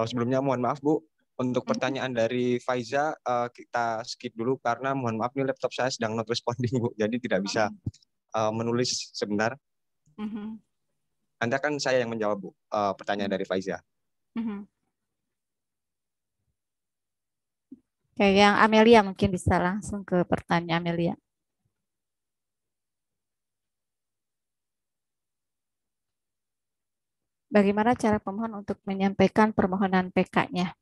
Sebelumnya mohon maaf Bu, untuk pertanyaan dari Faiza kita skip dulu karena mohon maaf nih laptop saya sedang not responding Bu, jadi tidak bisa menulis sebentar. Nanti akan saya yang menjawab Bu pertanyaan dari Faiza. Kayak yang Amelia mungkin bisa langsung ke pertanyaan Amelia. Bagaimana cara pemohon untuk menyampaikan permohonan PK-nya?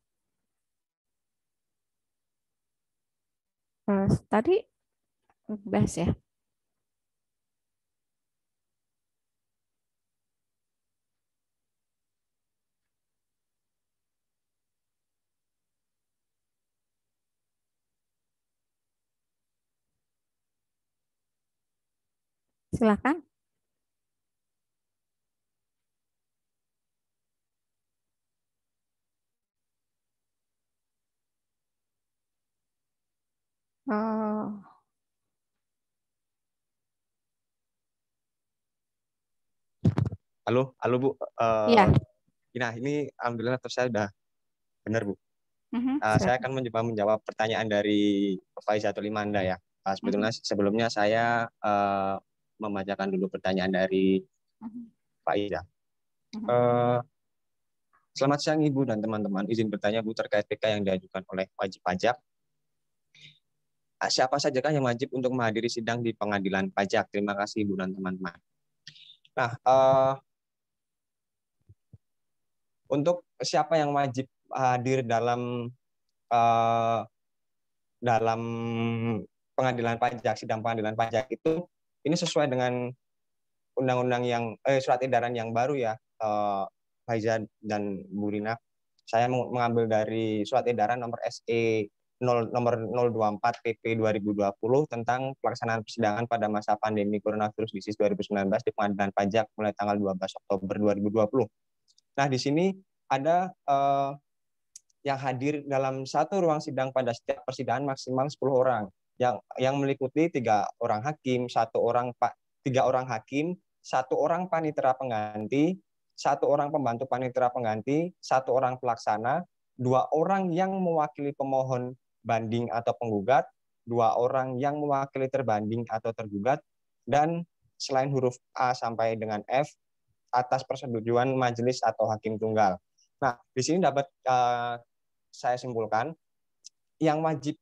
Tadi bahas ya. Silakan. Oh. Halo Bu. Iya. Nah, ini alhamdulillah laptop saya sudah benar Bu. Saya akan mencoba menjawab pertanyaan dari Faiza Tulimanda ya. Sebelumnya saya membacakan dulu pertanyaan dari Faiza. Selamat siang Ibu dan teman-teman. Izin bertanya Bu terkait PK yang diajukan oleh wajib pajak. Siapa sajakah yang wajib untuk menghadiri sidang di pengadilan pajak? Terima kasih Ibu dan teman-teman. Nah, untuk siapa yang wajib hadir dalam pengadilan pajak, sidang pengadilan pajak itu, ini sesuai dengan undang-undang yang surat edaran yang baru ya, Faiza dan Bu Rina. Saya mengambil dari surat edaran nomor SE nomor 024 PP 2020 tentang pelaksanaan persidangan pada masa pandemi coronavirus disease 2019 di pengadilan pajak mulai tanggal 12 Oktober 2020. Nah, di sini ada yang hadir dalam satu ruang sidang pada setiap persidangan maksimal 10 orang yang meliputi 3 orang hakim, 3 orang hakim, 1 orang panitera pengganti, 1 orang pembantu panitera pengganti, 1 orang pelaksana, 2 orang yang mewakili pemohon banding atau penggugat, 2 orang yang mewakili terbanding atau tergugat, dan selain huruf A sampai dengan F atas persetujuan majelis atau hakim tunggal. Nah, di sini dapat saya simpulkan yang wajib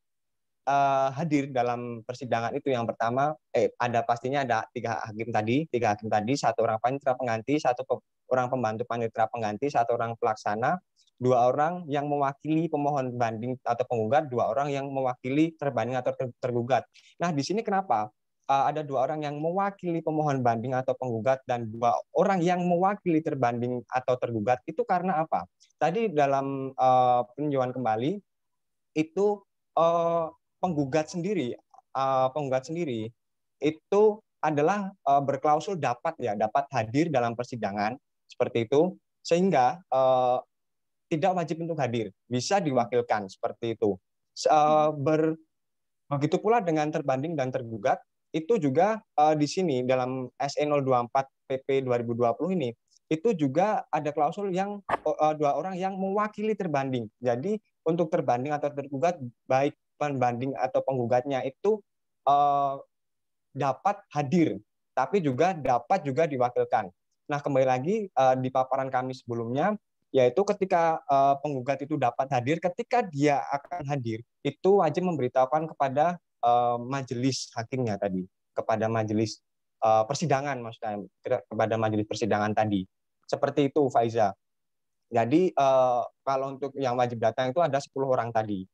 hadir dalam persidangan itu yang pertama pastinya ada 3 hakim tadi, 1 orang panitera pengganti, 1 orang pembantu panitera pengganti, 1 orang pelaksana, 2 orang yang mewakili pemohon banding atau penggugat, 2 orang yang mewakili terbanding atau tergugat. Nah, di sini kenapa ada 2 orang yang mewakili pemohon banding atau penggugat dan 2 orang yang mewakili terbanding atau tergugat? Itu karena apa? Tadi dalam peninjauan kembali itu penggugat sendiri itu adalah berklausul dapat hadir dalam persidangan seperti itu, sehingga tidak wajib untuk hadir, bisa diwakilkan seperti itu. Begitu pula dengan terbanding dan tergugat, itu juga di sini dalam SE 024 PP 2020 ini itu juga ada klausul yang 2 orang yang mewakili terbanding. Jadi untuk terbanding atau tergugat, baik pembanding atau penggugatnya itu dapat hadir, tapi juga dapat juga diwakilkan. Nah, kembali lagi di paparan kami sebelumnya, yaitu ketika penggugat itu dapat hadir, ketika dia akan hadir, itu wajib memberitahukan kepada majelis hakimnya tadi, kepada majelis persidangan, maksudnya kepada majelis persidangan tadi. Seperti itu, Faiza. Jadi kalau untuk yang wajib datang itu ada 10 orang tadi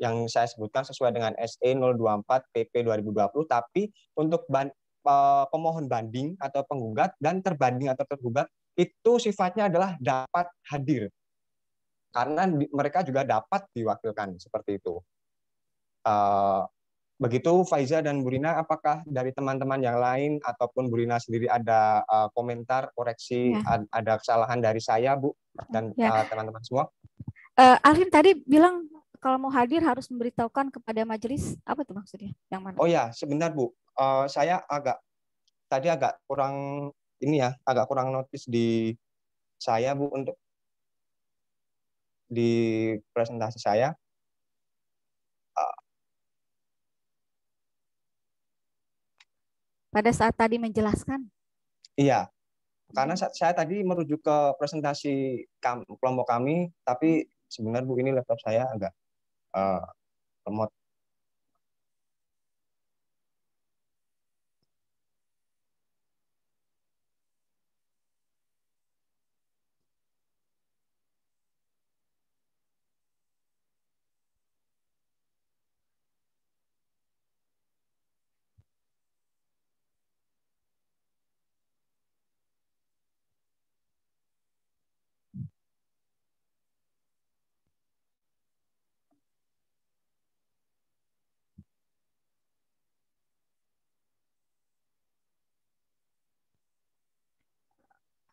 yang saya sebutkan sesuai dengan SE 024 PP 2020, tapi untuk pemohon banding atau penggugat dan terbanding atau tergugat itu sifatnya adalah dapat hadir karena mereka juga dapat diwakilkan seperti itu. Begitu Faiza dan Bu Rina, apakah dari teman-teman yang lain ataupun Bu Rina sendiri ada komentar, koreksi, ada kesalahan dari saya, Bu, dan teman-teman semua? Alvin tadi bilang kalau mau hadir harus memberitahukan kepada majelis, apa tuh maksudnya? Yang mana? Oh ya, sebentar Bu, saya tadi agak kurang agak kurang notis di saya Bu untuk di presentasi saya. Pada saat tadi menjelaskan. Iya, karena saya tadi merujuk ke presentasi kelompok kami, tapi sebenarnya Bu ini laptop saya agak lemot.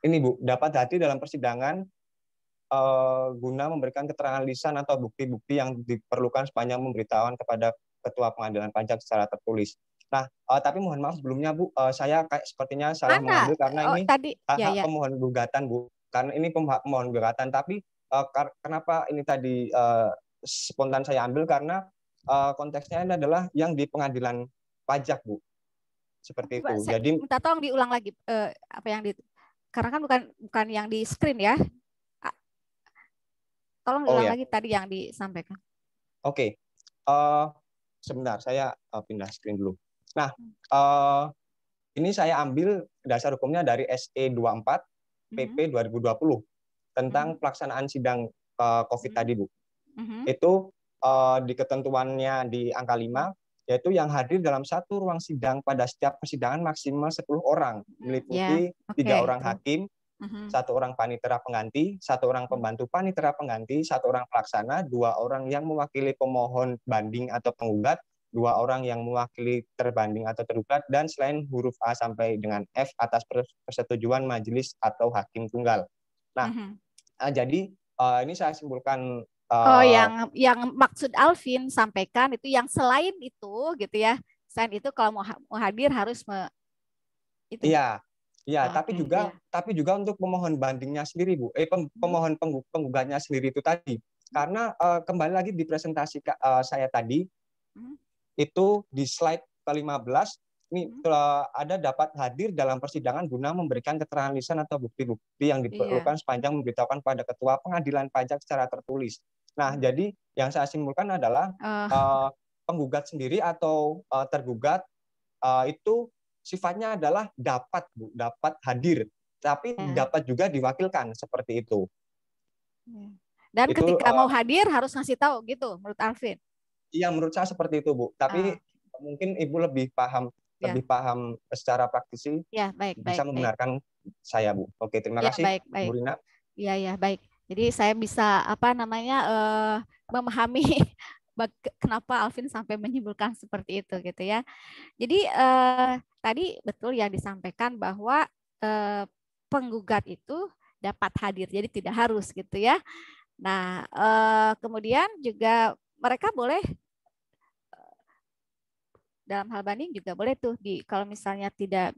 Ini Bu, dapat hadir dalam persidangan guna memberikan keterangan lisan atau bukti-bukti yang diperlukan sepanjang pemberitahuan kepada Ketua Pengadilan Pajak secara tertulis. Nah, tapi mohon maaf sebelumnya Bu, saya sepertinya salah mengambil karena ini tadi pemohon gugatan Bu, karena ini pemohon gugatan. Tapi kenapa ini tadi spontan saya ambil karena konteksnya ini adalah yang di Pengadilan Pajak Bu, seperti itu. Jadi minta tolong diulang lagi apa yang karena kan bukan yang di screen ya. Tolong ulang lagi tadi yang disampaikan. Oke. Sebentar, saya pindah screen dulu. Nah, ini saya ambil dasar hukumnya dari SE 24 PP 2020 tentang pelaksanaan sidang COVID tadi, Bu. Itu di ketentuannya di angka 5, yaitu yang hadir dalam satu ruang sidang pada setiap persidangan maksimal 10 orang, meliputi 3 orang hakim, 1 orang panitera pengganti, 1 orang pembantu panitera pengganti, 1 orang pelaksana, 2 orang yang mewakili pemohon banding atau penggugat, 2 orang yang mewakili terbanding atau tergugat, dan selain huruf A sampai dengan F atas persetujuan majelis atau hakim tunggal. Nah, jadi ini saya simpulkan. Yang maksud Alvin sampaikan itu yang selain itu gitu ya. Selain itu kalau mau hadir harus itu. Iya. Ya, tapi juga untuk pemohon bandingnya sendiri, Bu. Pemohon penggugatnya sendiri itu tadi. Karena kembali lagi di presentasi saya tadi, itu di slide ke-15, ini ada dapat hadir dalam persidangan guna memberikan keterangan lisan atau bukti-bukti yang diperlukan sepanjang memberitahukan pada Ketua Pengadilan Pajak secara tertulis. Nah, jadi yang saya simpulkan adalah penggugat sendiri atau tergugat itu sifatnya adalah dapat, Bu, dapat hadir, tapi dapat juga diwakilkan seperti itu. Dan itu, ketika mau hadir harus ngasih tahu gitu, menurut Alvin. Iya, menurut saya seperti itu, Bu. Tapi mungkin Ibu lebih paham secara praktisi, bisa membenarkan saya, Bu. Oke, terima kasih, Bu Rina. Iya, baik. Jadi saya bisa memahami kenapa Alvin sampai menyimpulkan seperti itu gitu ya. Jadi tadi betul yang disampaikan bahwa penggugat itu dapat hadir, jadi tidak harus gitu ya. Nah, kemudian juga mereka boleh dalam hal banding juga boleh tuh kalau misalnya tidak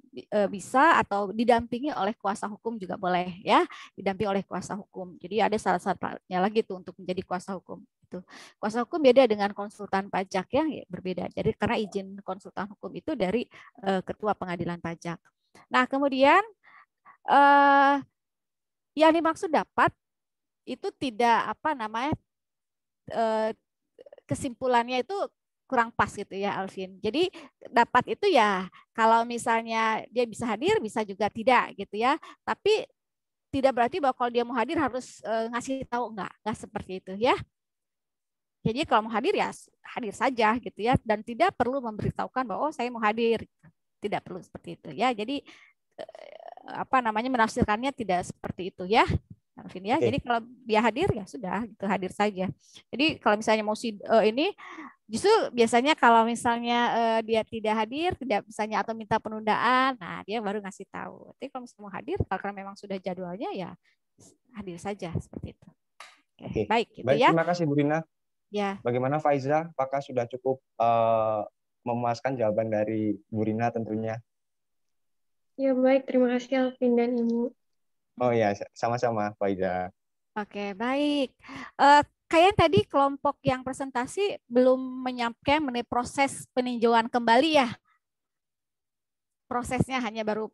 bisa atau didampingi oleh kuasa hukum juga boleh ya, didampingi oleh kuasa hukum. Jadi ada syarat-syaratnya lagi tuh untuk menjadi kuasa hukum. Itu kuasa hukum beda dengan konsultan pajak ya, berbeda. Jadi karena izin konsultan hukum itu dari Ketua Pengadilan Pajak. Nah, kemudian yang dimaksud dapat itu tidak kesimpulannya itu kurang pas gitu ya, Alvin. Jadi dapat itu ya kalau misalnya dia bisa hadir, bisa juga tidak gitu ya. Tapi tidak berarti bahwa kalau dia mau hadir harus ngasih tahu, enggak seperti itu ya. Jadi kalau mau hadir ya hadir saja gitu ya, dan tidak perlu memberitahukan bahwa saya mau hadir. Tidak perlu seperti itu ya. Jadi menafsirkannya tidak seperti itu ya. Alvin ya. Jadi kalau dia hadir ya sudah gitu, hadir saja. Jadi kalau misalnya mau ini justru biasanya kalau misalnya dia tidak hadir, tidak misalnya atau minta penundaan, nah dia baru ngasih tahu. Tapi kalau misalnya mau hadir, karena memang sudah jadwalnya ya hadir saja seperti itu. Oke. Baik, gitu ya. Terima kasih Bu Rina. Ya. Bagaimana Faiza? Apakah sudah cukup memuaskan jawaban dari Bu Rina tentunya? Ya baik, terima kasih Alvin dan Ibu. Oh ya, sama-sama Faiza. Oke, baik. Kayaknya tadi kelompok yang presentasi belum menyampaikan mengenai proses peninjauan kembali ya. Prosesnya hanya baru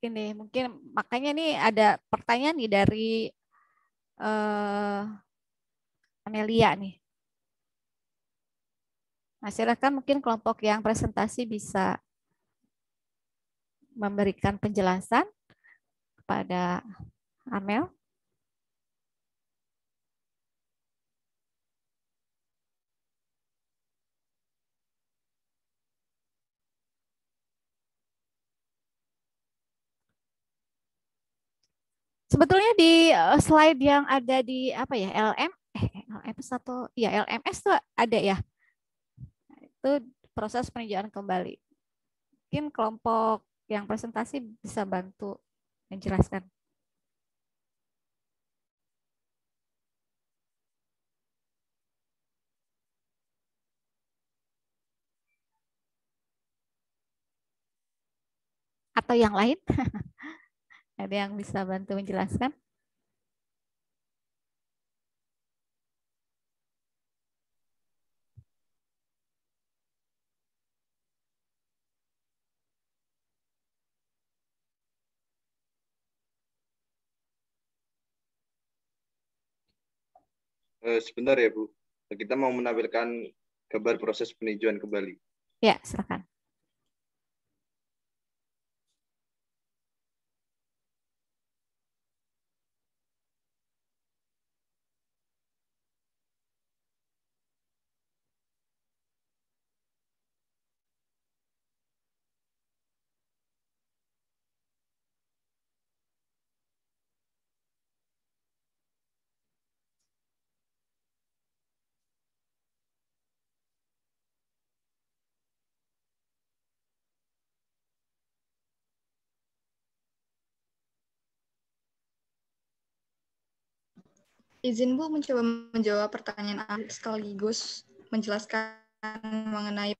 ini. Mungkin makanya nih ada pertanyaan nih dari Amelia nih. Nah, silakan mungkin kelompok yang presentasi bisa memberikan penjelasan kepada Amel. Sebetulnya di slide yang ada di apa ya LMS atau ya LMS tuh ada ya. Itu proses peninjauan kembali. Mungkin kelompok yang presentasi bisa bantu menjelaskan. Atau yang lain? Ada yang bisa bantu menjelaskan? Sebentar ya, Bu. Kita mau menampilkan gambar proses peninjauan kembali. Ya, silakan. Izin Bu mencoba menjawab pertanyaan Anda sekaligus menjelaskan mengenai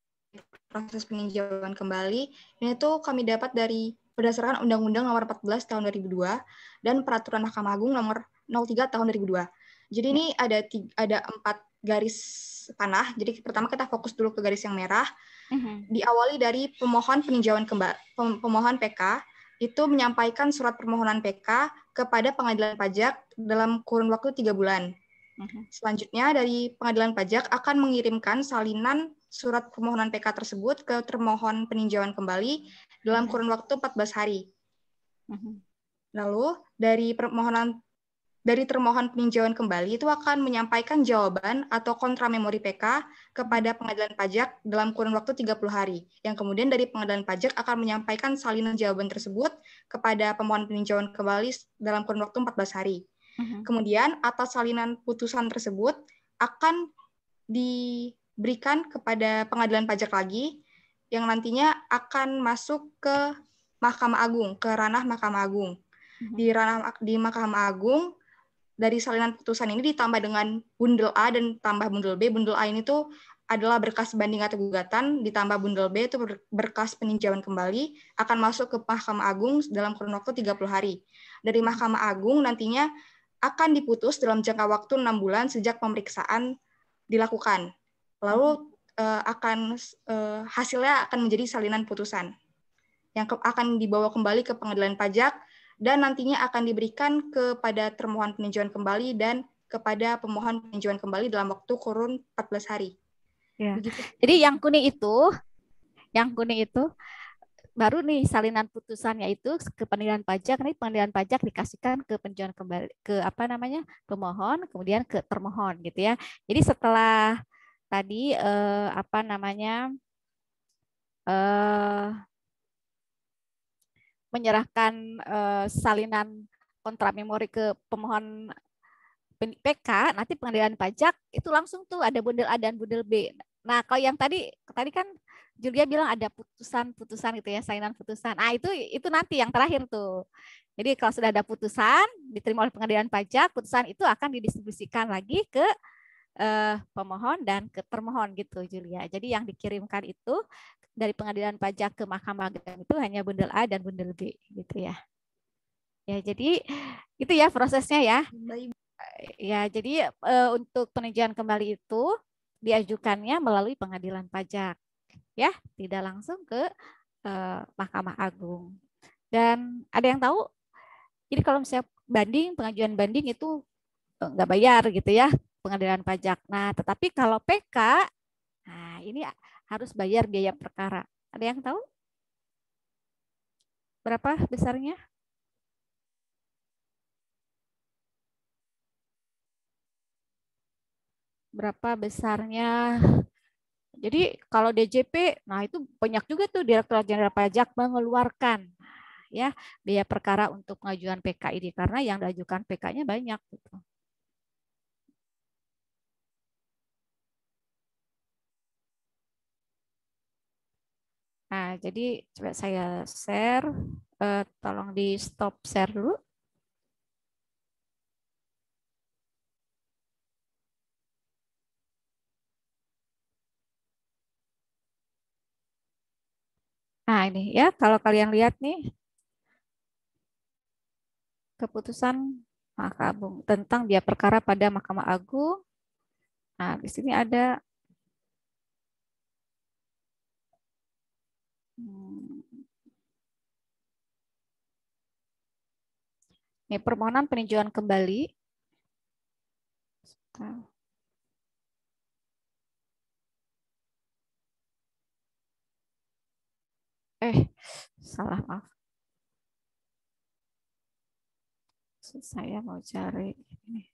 proses peninjauan kembali. Ini tuh kami dapat dari berdasarkan Undang-Undang Nomor 14 Tahun 2002 dan Peraturan Mahkamah Agung Nomor 03 Tahun 2002. Jadi ini ada 4 garis panah. Jadi pertama kita fokus dulu ke garis yang merah. Diawali dari pemohon peninjauan kembali, pemohon PK itu menyampaikan surat permohonan PK kepada pengadilan pajak dalam kurun waktu 3 bulan. Selanjutnya dari pengadilan pajak akan mengirimkan salinan surat permohonan PK tersebut ke termohon peninjauan kembali dalam kurun waktu 14 hari. Lalu dari termohon peninjauan kembali itu akan menyampaikan jawaban atau kontra memori PK kepada pengadilan pajak dalam kurun waktu 30 hari. Yang kemudian dari pengadilan pajak akan menyampaikan salinan jawaban tersebut kepada pemohon peninjauan kembali dalam kurun waktu 14 hari. Kemudian atas salinan putusan tersebut akan diberikan kepada pengadilan pajak lagi yang nantinya akan masuk ke Mahkamah Agung, ke ranah Mahkamah Agung. Di Mahkamah Agung, dari salinan putusan ini ditambah dengan bundel A dan tambah bundel B. Bundel A ini tuh adalah berkas banding atau gugatan, ditambah bundel B itu berkas peninjauan kembali, akan masuk ke Mahkamah Agung dalam kurun waktu 30 hari. Dari Mahkamah Agung nantinya akan diputus dalam jangka waktu 6 bulan sejak pemeriksaan dilakukan. Lalu hasilnya akan menjadi salinan putusan yang akan dibawa kembali ke pengadilan pajak dan nantinya akan diberikan kepada termohon peninjauan kembali dan kepada pemohon peninjauan kembali dalam waktu kurun 14 hari. Ya. Jadi yang kuning itu baru nih salinan putusannya itu ke pengadilan pajak. Nih pengadilan pajak dikasihkan ke peninjauan kembali ke pemohon, kemudian ke termohon gitu ya. Jadi setelah tadi menyerahkan salinan kontra memori ke pemohon PK, nanti pengadilan pajak itu langsung tuh ada bundel A dan bundel B. Nah, kalau yang tadi kan Julia bilang ada putusan gitu ya, salinan putusan. Nah, itu nanti yang terakhir tuh. Jadi kalau sudah ada putusan diterima oleh pengadilan pajak, putusan itu akan didistribusikan lagi ke pemohon dan ke termohon gitu, Julia. Jadi yang dikirimkan itu dari pengadilan pajak ke Mahkamah Agung itu hanya bundel A dan bundel B gitu ya. Ya, jadi itu ya prosesnya ya. Ya, jadi untuk peninjauan kembali itu diajukannya melalui pengadilan pajak, ya, tidak langsung ke Mahkamah Agung. Dan ada yang tahu? Jadi kalau misalnya pengajuan banding itu nggak bayar gitu ya, pengadilan pajak. Nah, tetapi kalau PK, nah ini harus bayar biaya perkara. Ada yang tahu? Berapa besarnya? Berapa besarnya? Jadi kalau DJP, nah itu banyak juga tuh Direktorat Jenderal Pajak mengeluarkan ya biaya perkara untuk pengajuan PK ini karena yang diajukan PK-nya banyak gitu. Nah, jadi coba saya share, tolong di stop share dulu. Nah, ini ya, kalau kalian lihat nih, keputusan Mahkamah Agung tentang biaya perkara pada Mahkamah Agung. Nah, di sini ada ini permohonan peninjauan kembali. Salah, maaf. Saya mau cari ini.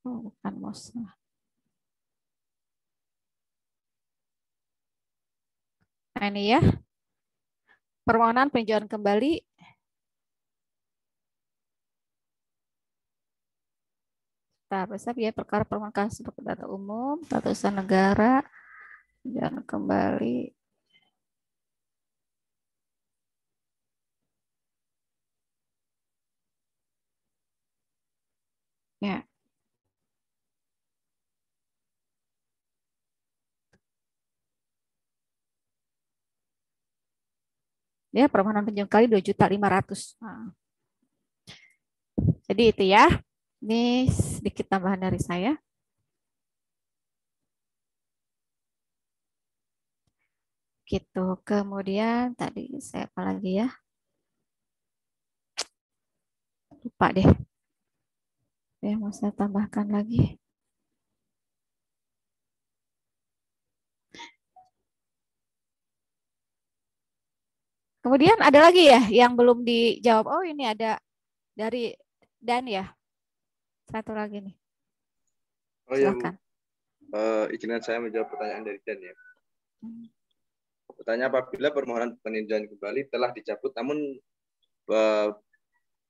Oh, bukan Mosna. Nah, ini ya. Permohonan peninjauan kembali. Biaya perkara permohonan kasus data umum, tata usaha negara, peninjauan kembali. Ya. Ya, permohonan peninjauan kembali 2.500.000. Nah. Jadi itu ya. Ini sedikit tambahan dari saya. Gitu. Kemudian tadi saya apa lagi ya? Lupa deh. Ya, mau saya tambahkan lagi. Kemudian ada lagi ya yang belum dijawab. Oh, ini ada dari Dan ya. Satu lagi nih. Oh ya, Silakan. Izinkan saya menjawab pertanyaan dari Dan ya. Pertanyaan, apabila permohonan peninjauan kembali telah dicabut namun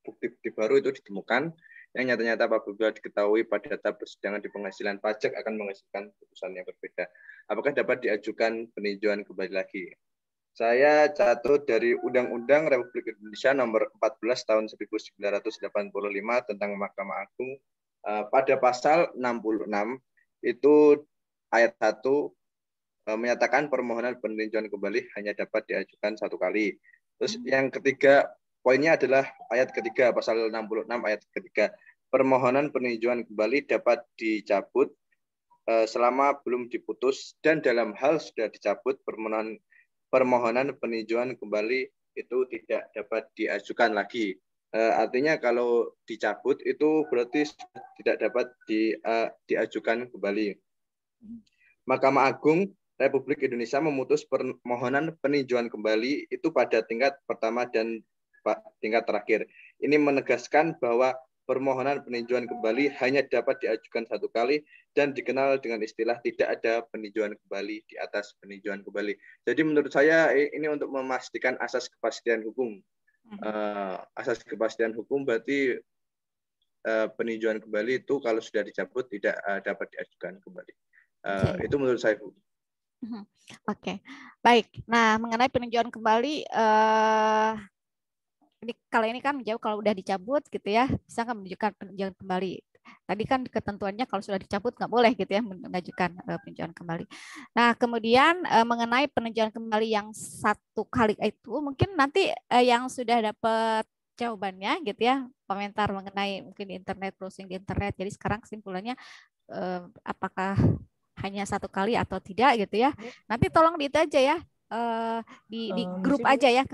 bukti-bukti baru itu ditemukan yang nyata-nyata apabila diketahui pada tahap persidangan di penghasilan pajak akan menghasilkan putusan yang berbeda. Apakah dapat diajukan peninjauan kembali lagi? Saya catat dari Undang-Undang Republik Indonesia Nomor 14 Tahun 1985 tentang Mahkamah Agung, pada pasal 66 itu ayat 1 menyatakan permohonan peninjauan kembali hanya dapat diajukan satu kali. Terus yang ketiga, poinnya adalah ayat ketiga, pasal 66 ayat ketiga. Permohonan peninjauan kembali dapat dicabut selama belum diputus dan dalam hal sudah dicabut permohonan peninjauan kembali itu tidak dapat diajukan lagi. Artinya kalau dicabut itu berarti tidak dapat diajukan kembali. Mahkamah Agung Republik Indonesia memutus permohonan peninjauan kembali itu pada tingkat pertama dan tingkat terakhir. Ini menegaskan bahwa permohonan peninjauan kembali hanya dapat diajukan satu kali dan dikenal dengan istilah tidak ada peninjauan kembali di atas peninjauan kembali. Jadi menurut saya ini untuk memastikan asas kepastian hukum. Asas kepastian hukum berarti peninjauan kembali itu kalau sudah dicabut tidak dapat diajukan kembali. Itu menurut saya, Bu. Oke, baik. Nah, mengenai peninjauan kembali, kalau ini kan menjawab kalau udah dicabut gitu ya, bisa nggak menunjukkan peninjauan kembali. Tadi kan ketentuannya kalau sudah dicabut nggak boleh gitu ya mengajukan peninjauan kembali. Nah, kemudian mengenai peninjauan kembali yang 1 kali itu, mungkin nanti yang sudah dapat jawabannya gitu ya, komentar mengenai mungkin internet, browsing di internet. Jadi sekarang kesimpulannya apakah hanya 1 kali atau tidak gitu ya. Nanti tolong di itu aja ya, di grup aja ya.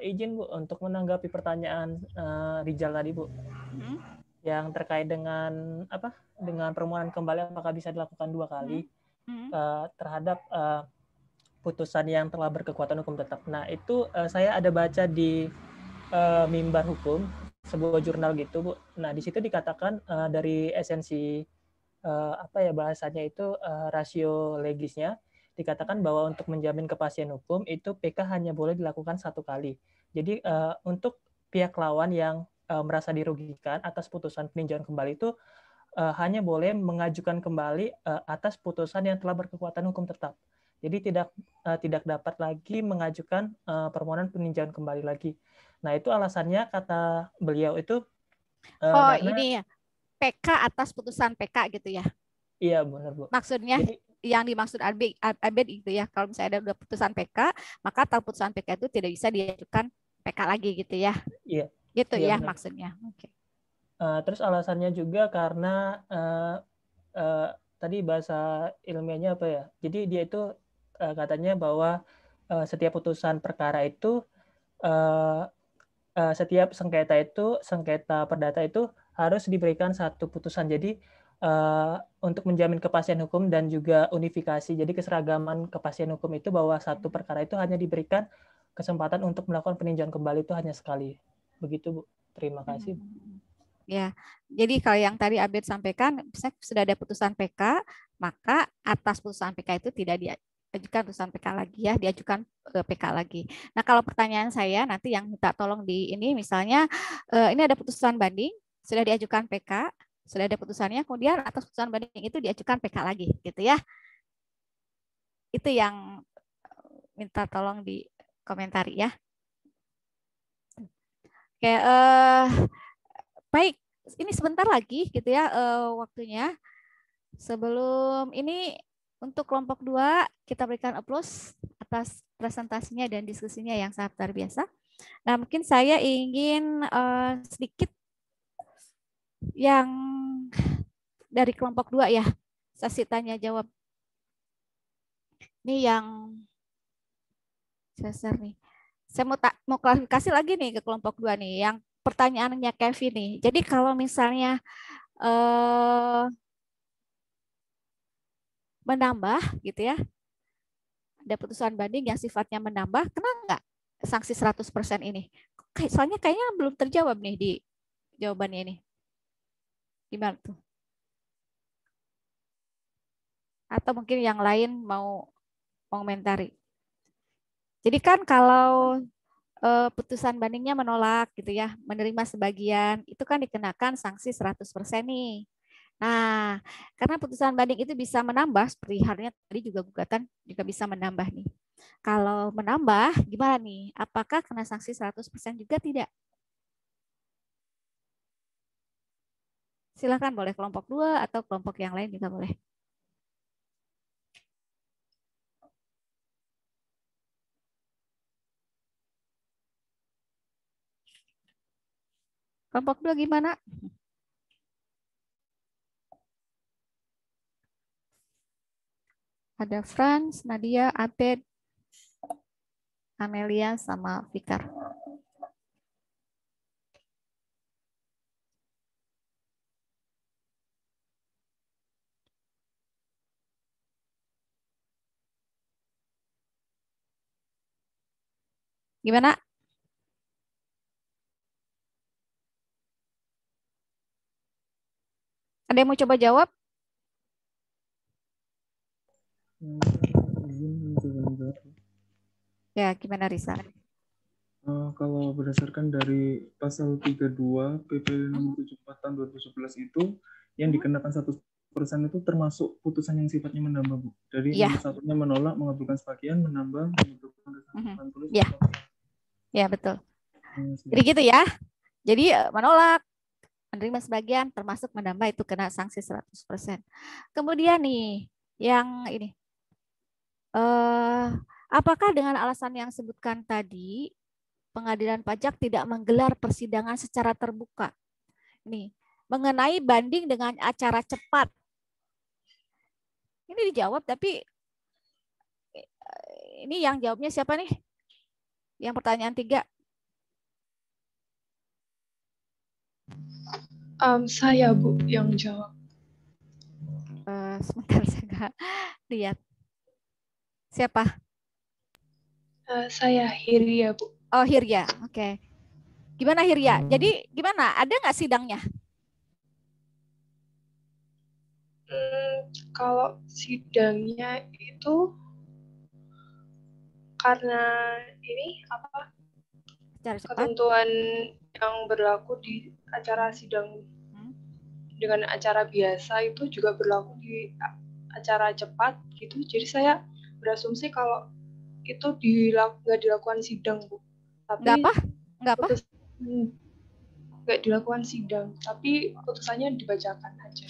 Izin Bu untuk menanggapi pertanyaan Rijal tadi Bu, yang terkait dengan dengan permohonan kembali apakah bisa dilakukan 2 kali terhadap putusan yang telah berkekuatan hukum tetap. Nah itu saya ada baca di Mimbar Hukum, sebuah jurnal gitu Bu. Nah di situ dikatakan dari esensi bahasanya itu rasio legisnya, dikatakan bahwa untuk menjamin kepastian hukum itu PK hanya boleh dilakukan 1 kali. Jadi untuk pihak lawan yang merasa dirugikan atas putusan peninjauan kembali itu hanya boleh mengajukan kembali atas putusan yang telah berkekuatan hukum tetap. Jadi tidak dapat lagi mengajukan permohonan peninjauan kembali lagi. Nah itu alasannya kata beliau itu karena ini ya, PK atas putusan PK gitu ya. Iya benar Bu. Maksudnya jadi, yang dimaksud Abed itu ya, kalau misalnya ada putusan PK, maka tahu putusan PK itu tidak bisa diajukan PK lagi gitu ya. Iya. Gitu iya, ya benar. Maksudnya. Oke. Terus alasannya juga karena tadi bahasa ilmiahnya apa ya? Jadi dia itu katanya bahwa setiap putusan perkara itu setiap sengketa perdata itu harus diberikan 1 putusan. Jadi untuk menjamin kepastian hukum dan juga unifikasi, jadi keseragaman kepastian hukum itu bahwa 1 perkara itu hanya diberikan kesempatan untuk melakukan peninjauan kembali itu hanya sekali. Begitu Bu. Terima kasih. Ya, jadi kalau yang tadi Abed sampaikan, sudah ada putusan PK, maka atas putusan PK itu tidak diajukan putusan PK lagi ya, diajukan PK lagi. Nah, kalau pertanyaan saya nanti yang minta tolong di ini, misalnya ini ada putusan banding, sudah diajukan PK, sudah ada putusannya, kemudian atas putusan banding itu diajukan PK lagi, gitu ya. Itu yang minta tolong di komentari ya. Oke, baik, ini sebentar lagi gitu ya waktunya. Sebelum ini untuk kelompok 2 kita berikan aplaus atas presentasinya dan diskusinya yang sangat luar biasa. Nah, mungkin saya ingin sedikit yang dari kelompok 2 ya, sesi tanya jawab. Ini yang saya nih. Saya mau klarifikasi lagi nih ke kelompok 2 nih, yang pertanyaannya Kevin nih. Jadi kalau misalnya menambah gitu ya, ada putusan banding yang sifatnya menambah, kena nggak sanksi 100% ini? Soalnya kayaknya belum terjawab nih di jawabannya ini. Gimana tuh? Atau mungkin yang lain mau komentari. Jadi kan kalau putusan bandingnya menolak gitu ya, menerima sebagian, itu kan dikenakan sanksi 100% nih. Nah, karena putusan banding itu bisa menambah, seperti halnya tadi juga gugatan juga bisa menambah nih. Kalau menambah, gimana nih? Apakah kena sanksi 100% juga tidak? Silakan, boleh kelompok 2 atau kelompok yang lain juga boleh. Kelompok 2 gimana? Ada Franz, Nadia, Abed, Amelia, sama Fikar. Gimana? Ada yang mau coba jawab? Ya, gimana Risa? Kalau berdasarkan dari pasal 32 PP nomor 74 tahun 2011 itu yang dikenakan 100% itu termasuk putusan yang sifatnya menambah, Bu. Dari nomor satunya menolak, mengabulkan sebagian, menambah, menentukan kesaksian tulis. Ya, betul. Jadi gitu ya. Jadi menolak, Menerima sebagian termasuk menambah itu kena sanksi 100%. Kemudian nih yang ini. Apakah dengan alasan yang sebutkan tadi pengadilan pajak tidak menggelar persidangan secara terbuka? Nih, mengenai banding dengan acara cepat. Ini dijawab tapi ini yang jawabnya siapa nih? Yang pertanyaan 3. Saya Bu yang jawab. Sebentar saya nggak lihat. Siapa? Saya Hirya Bu. Oh Hirya, oke. Gimana Hirya? Jadi gimana? Ada nggak sidangnya? Kalau sidangnya itu karena ini apa? Ketentuan yang berlaku di acara sidang dengan acara biasa itu juga berlaku di acara cepat gitu. Jadi saya berasumsi kalau itu nggak dilakukan sidang Bu. Tapi nggak dilakukan sidang, tapi putusannya dibacakan aja.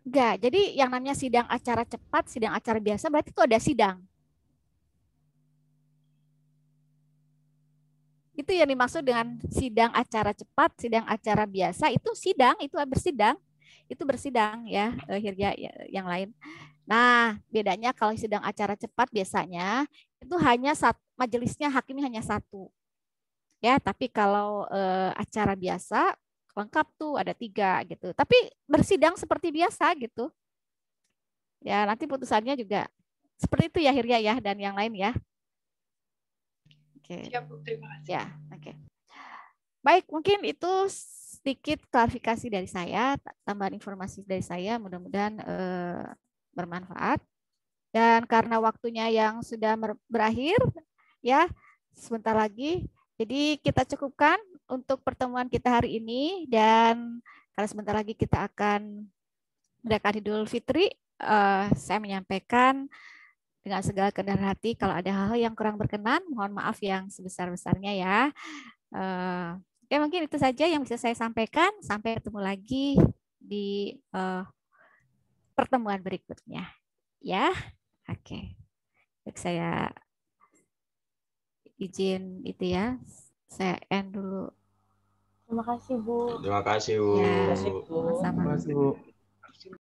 Enggak, jadi yang namanya sidang acara cepat, sidang acara biasa berarti itu ada sidang. Itu yang dimaksud dengan sidang acara cepat, sidang acara biasa itu sidang, itu bersidang. Itu bersidang ya, Hirya yang lain. Nah, bedanya kalau sidang acara cepat biasanya itu hanya majelisnya hakimnya hanya 1. Ya, tapi kalau acara biasa lengkap tuh ada 3 gitu. Tapi bersidang seperti biasa gitu. Ya, nanti putusannya juga seperti itu ya Hirya ya dan yang lain ya. Oke. Siap, Bu. Terima kasih. Ya, oke. Baik, mungkin itu sedikit klarifikasi dari saya, tambahan informasi dari saya, mudah-mudahan bermanfaat. Dan karena waktunya yang sudah berakhir, ya, sebentar lagi. Jadi kita cukupkan untuk pertemuan kita hari ini dan karena sebentar lagi kita akan merayakan Idul Fitri, saya menyampaikan dengan segala kerendahan hati kalau ada hal-hal yang kurang berkenan, mohon maaf yang sebesar-besarnya ya. Oke, mungkin itu saja yang bisa saya sampaikan. Sampai ketemu lagi di pertemuan berikutnya. Ya, oke. Baik, saya izin itu ya. Saya end dulu. Terima kasih Bu. Terima kasih Bu. Ya, sama-sama. Terima kasih Bu.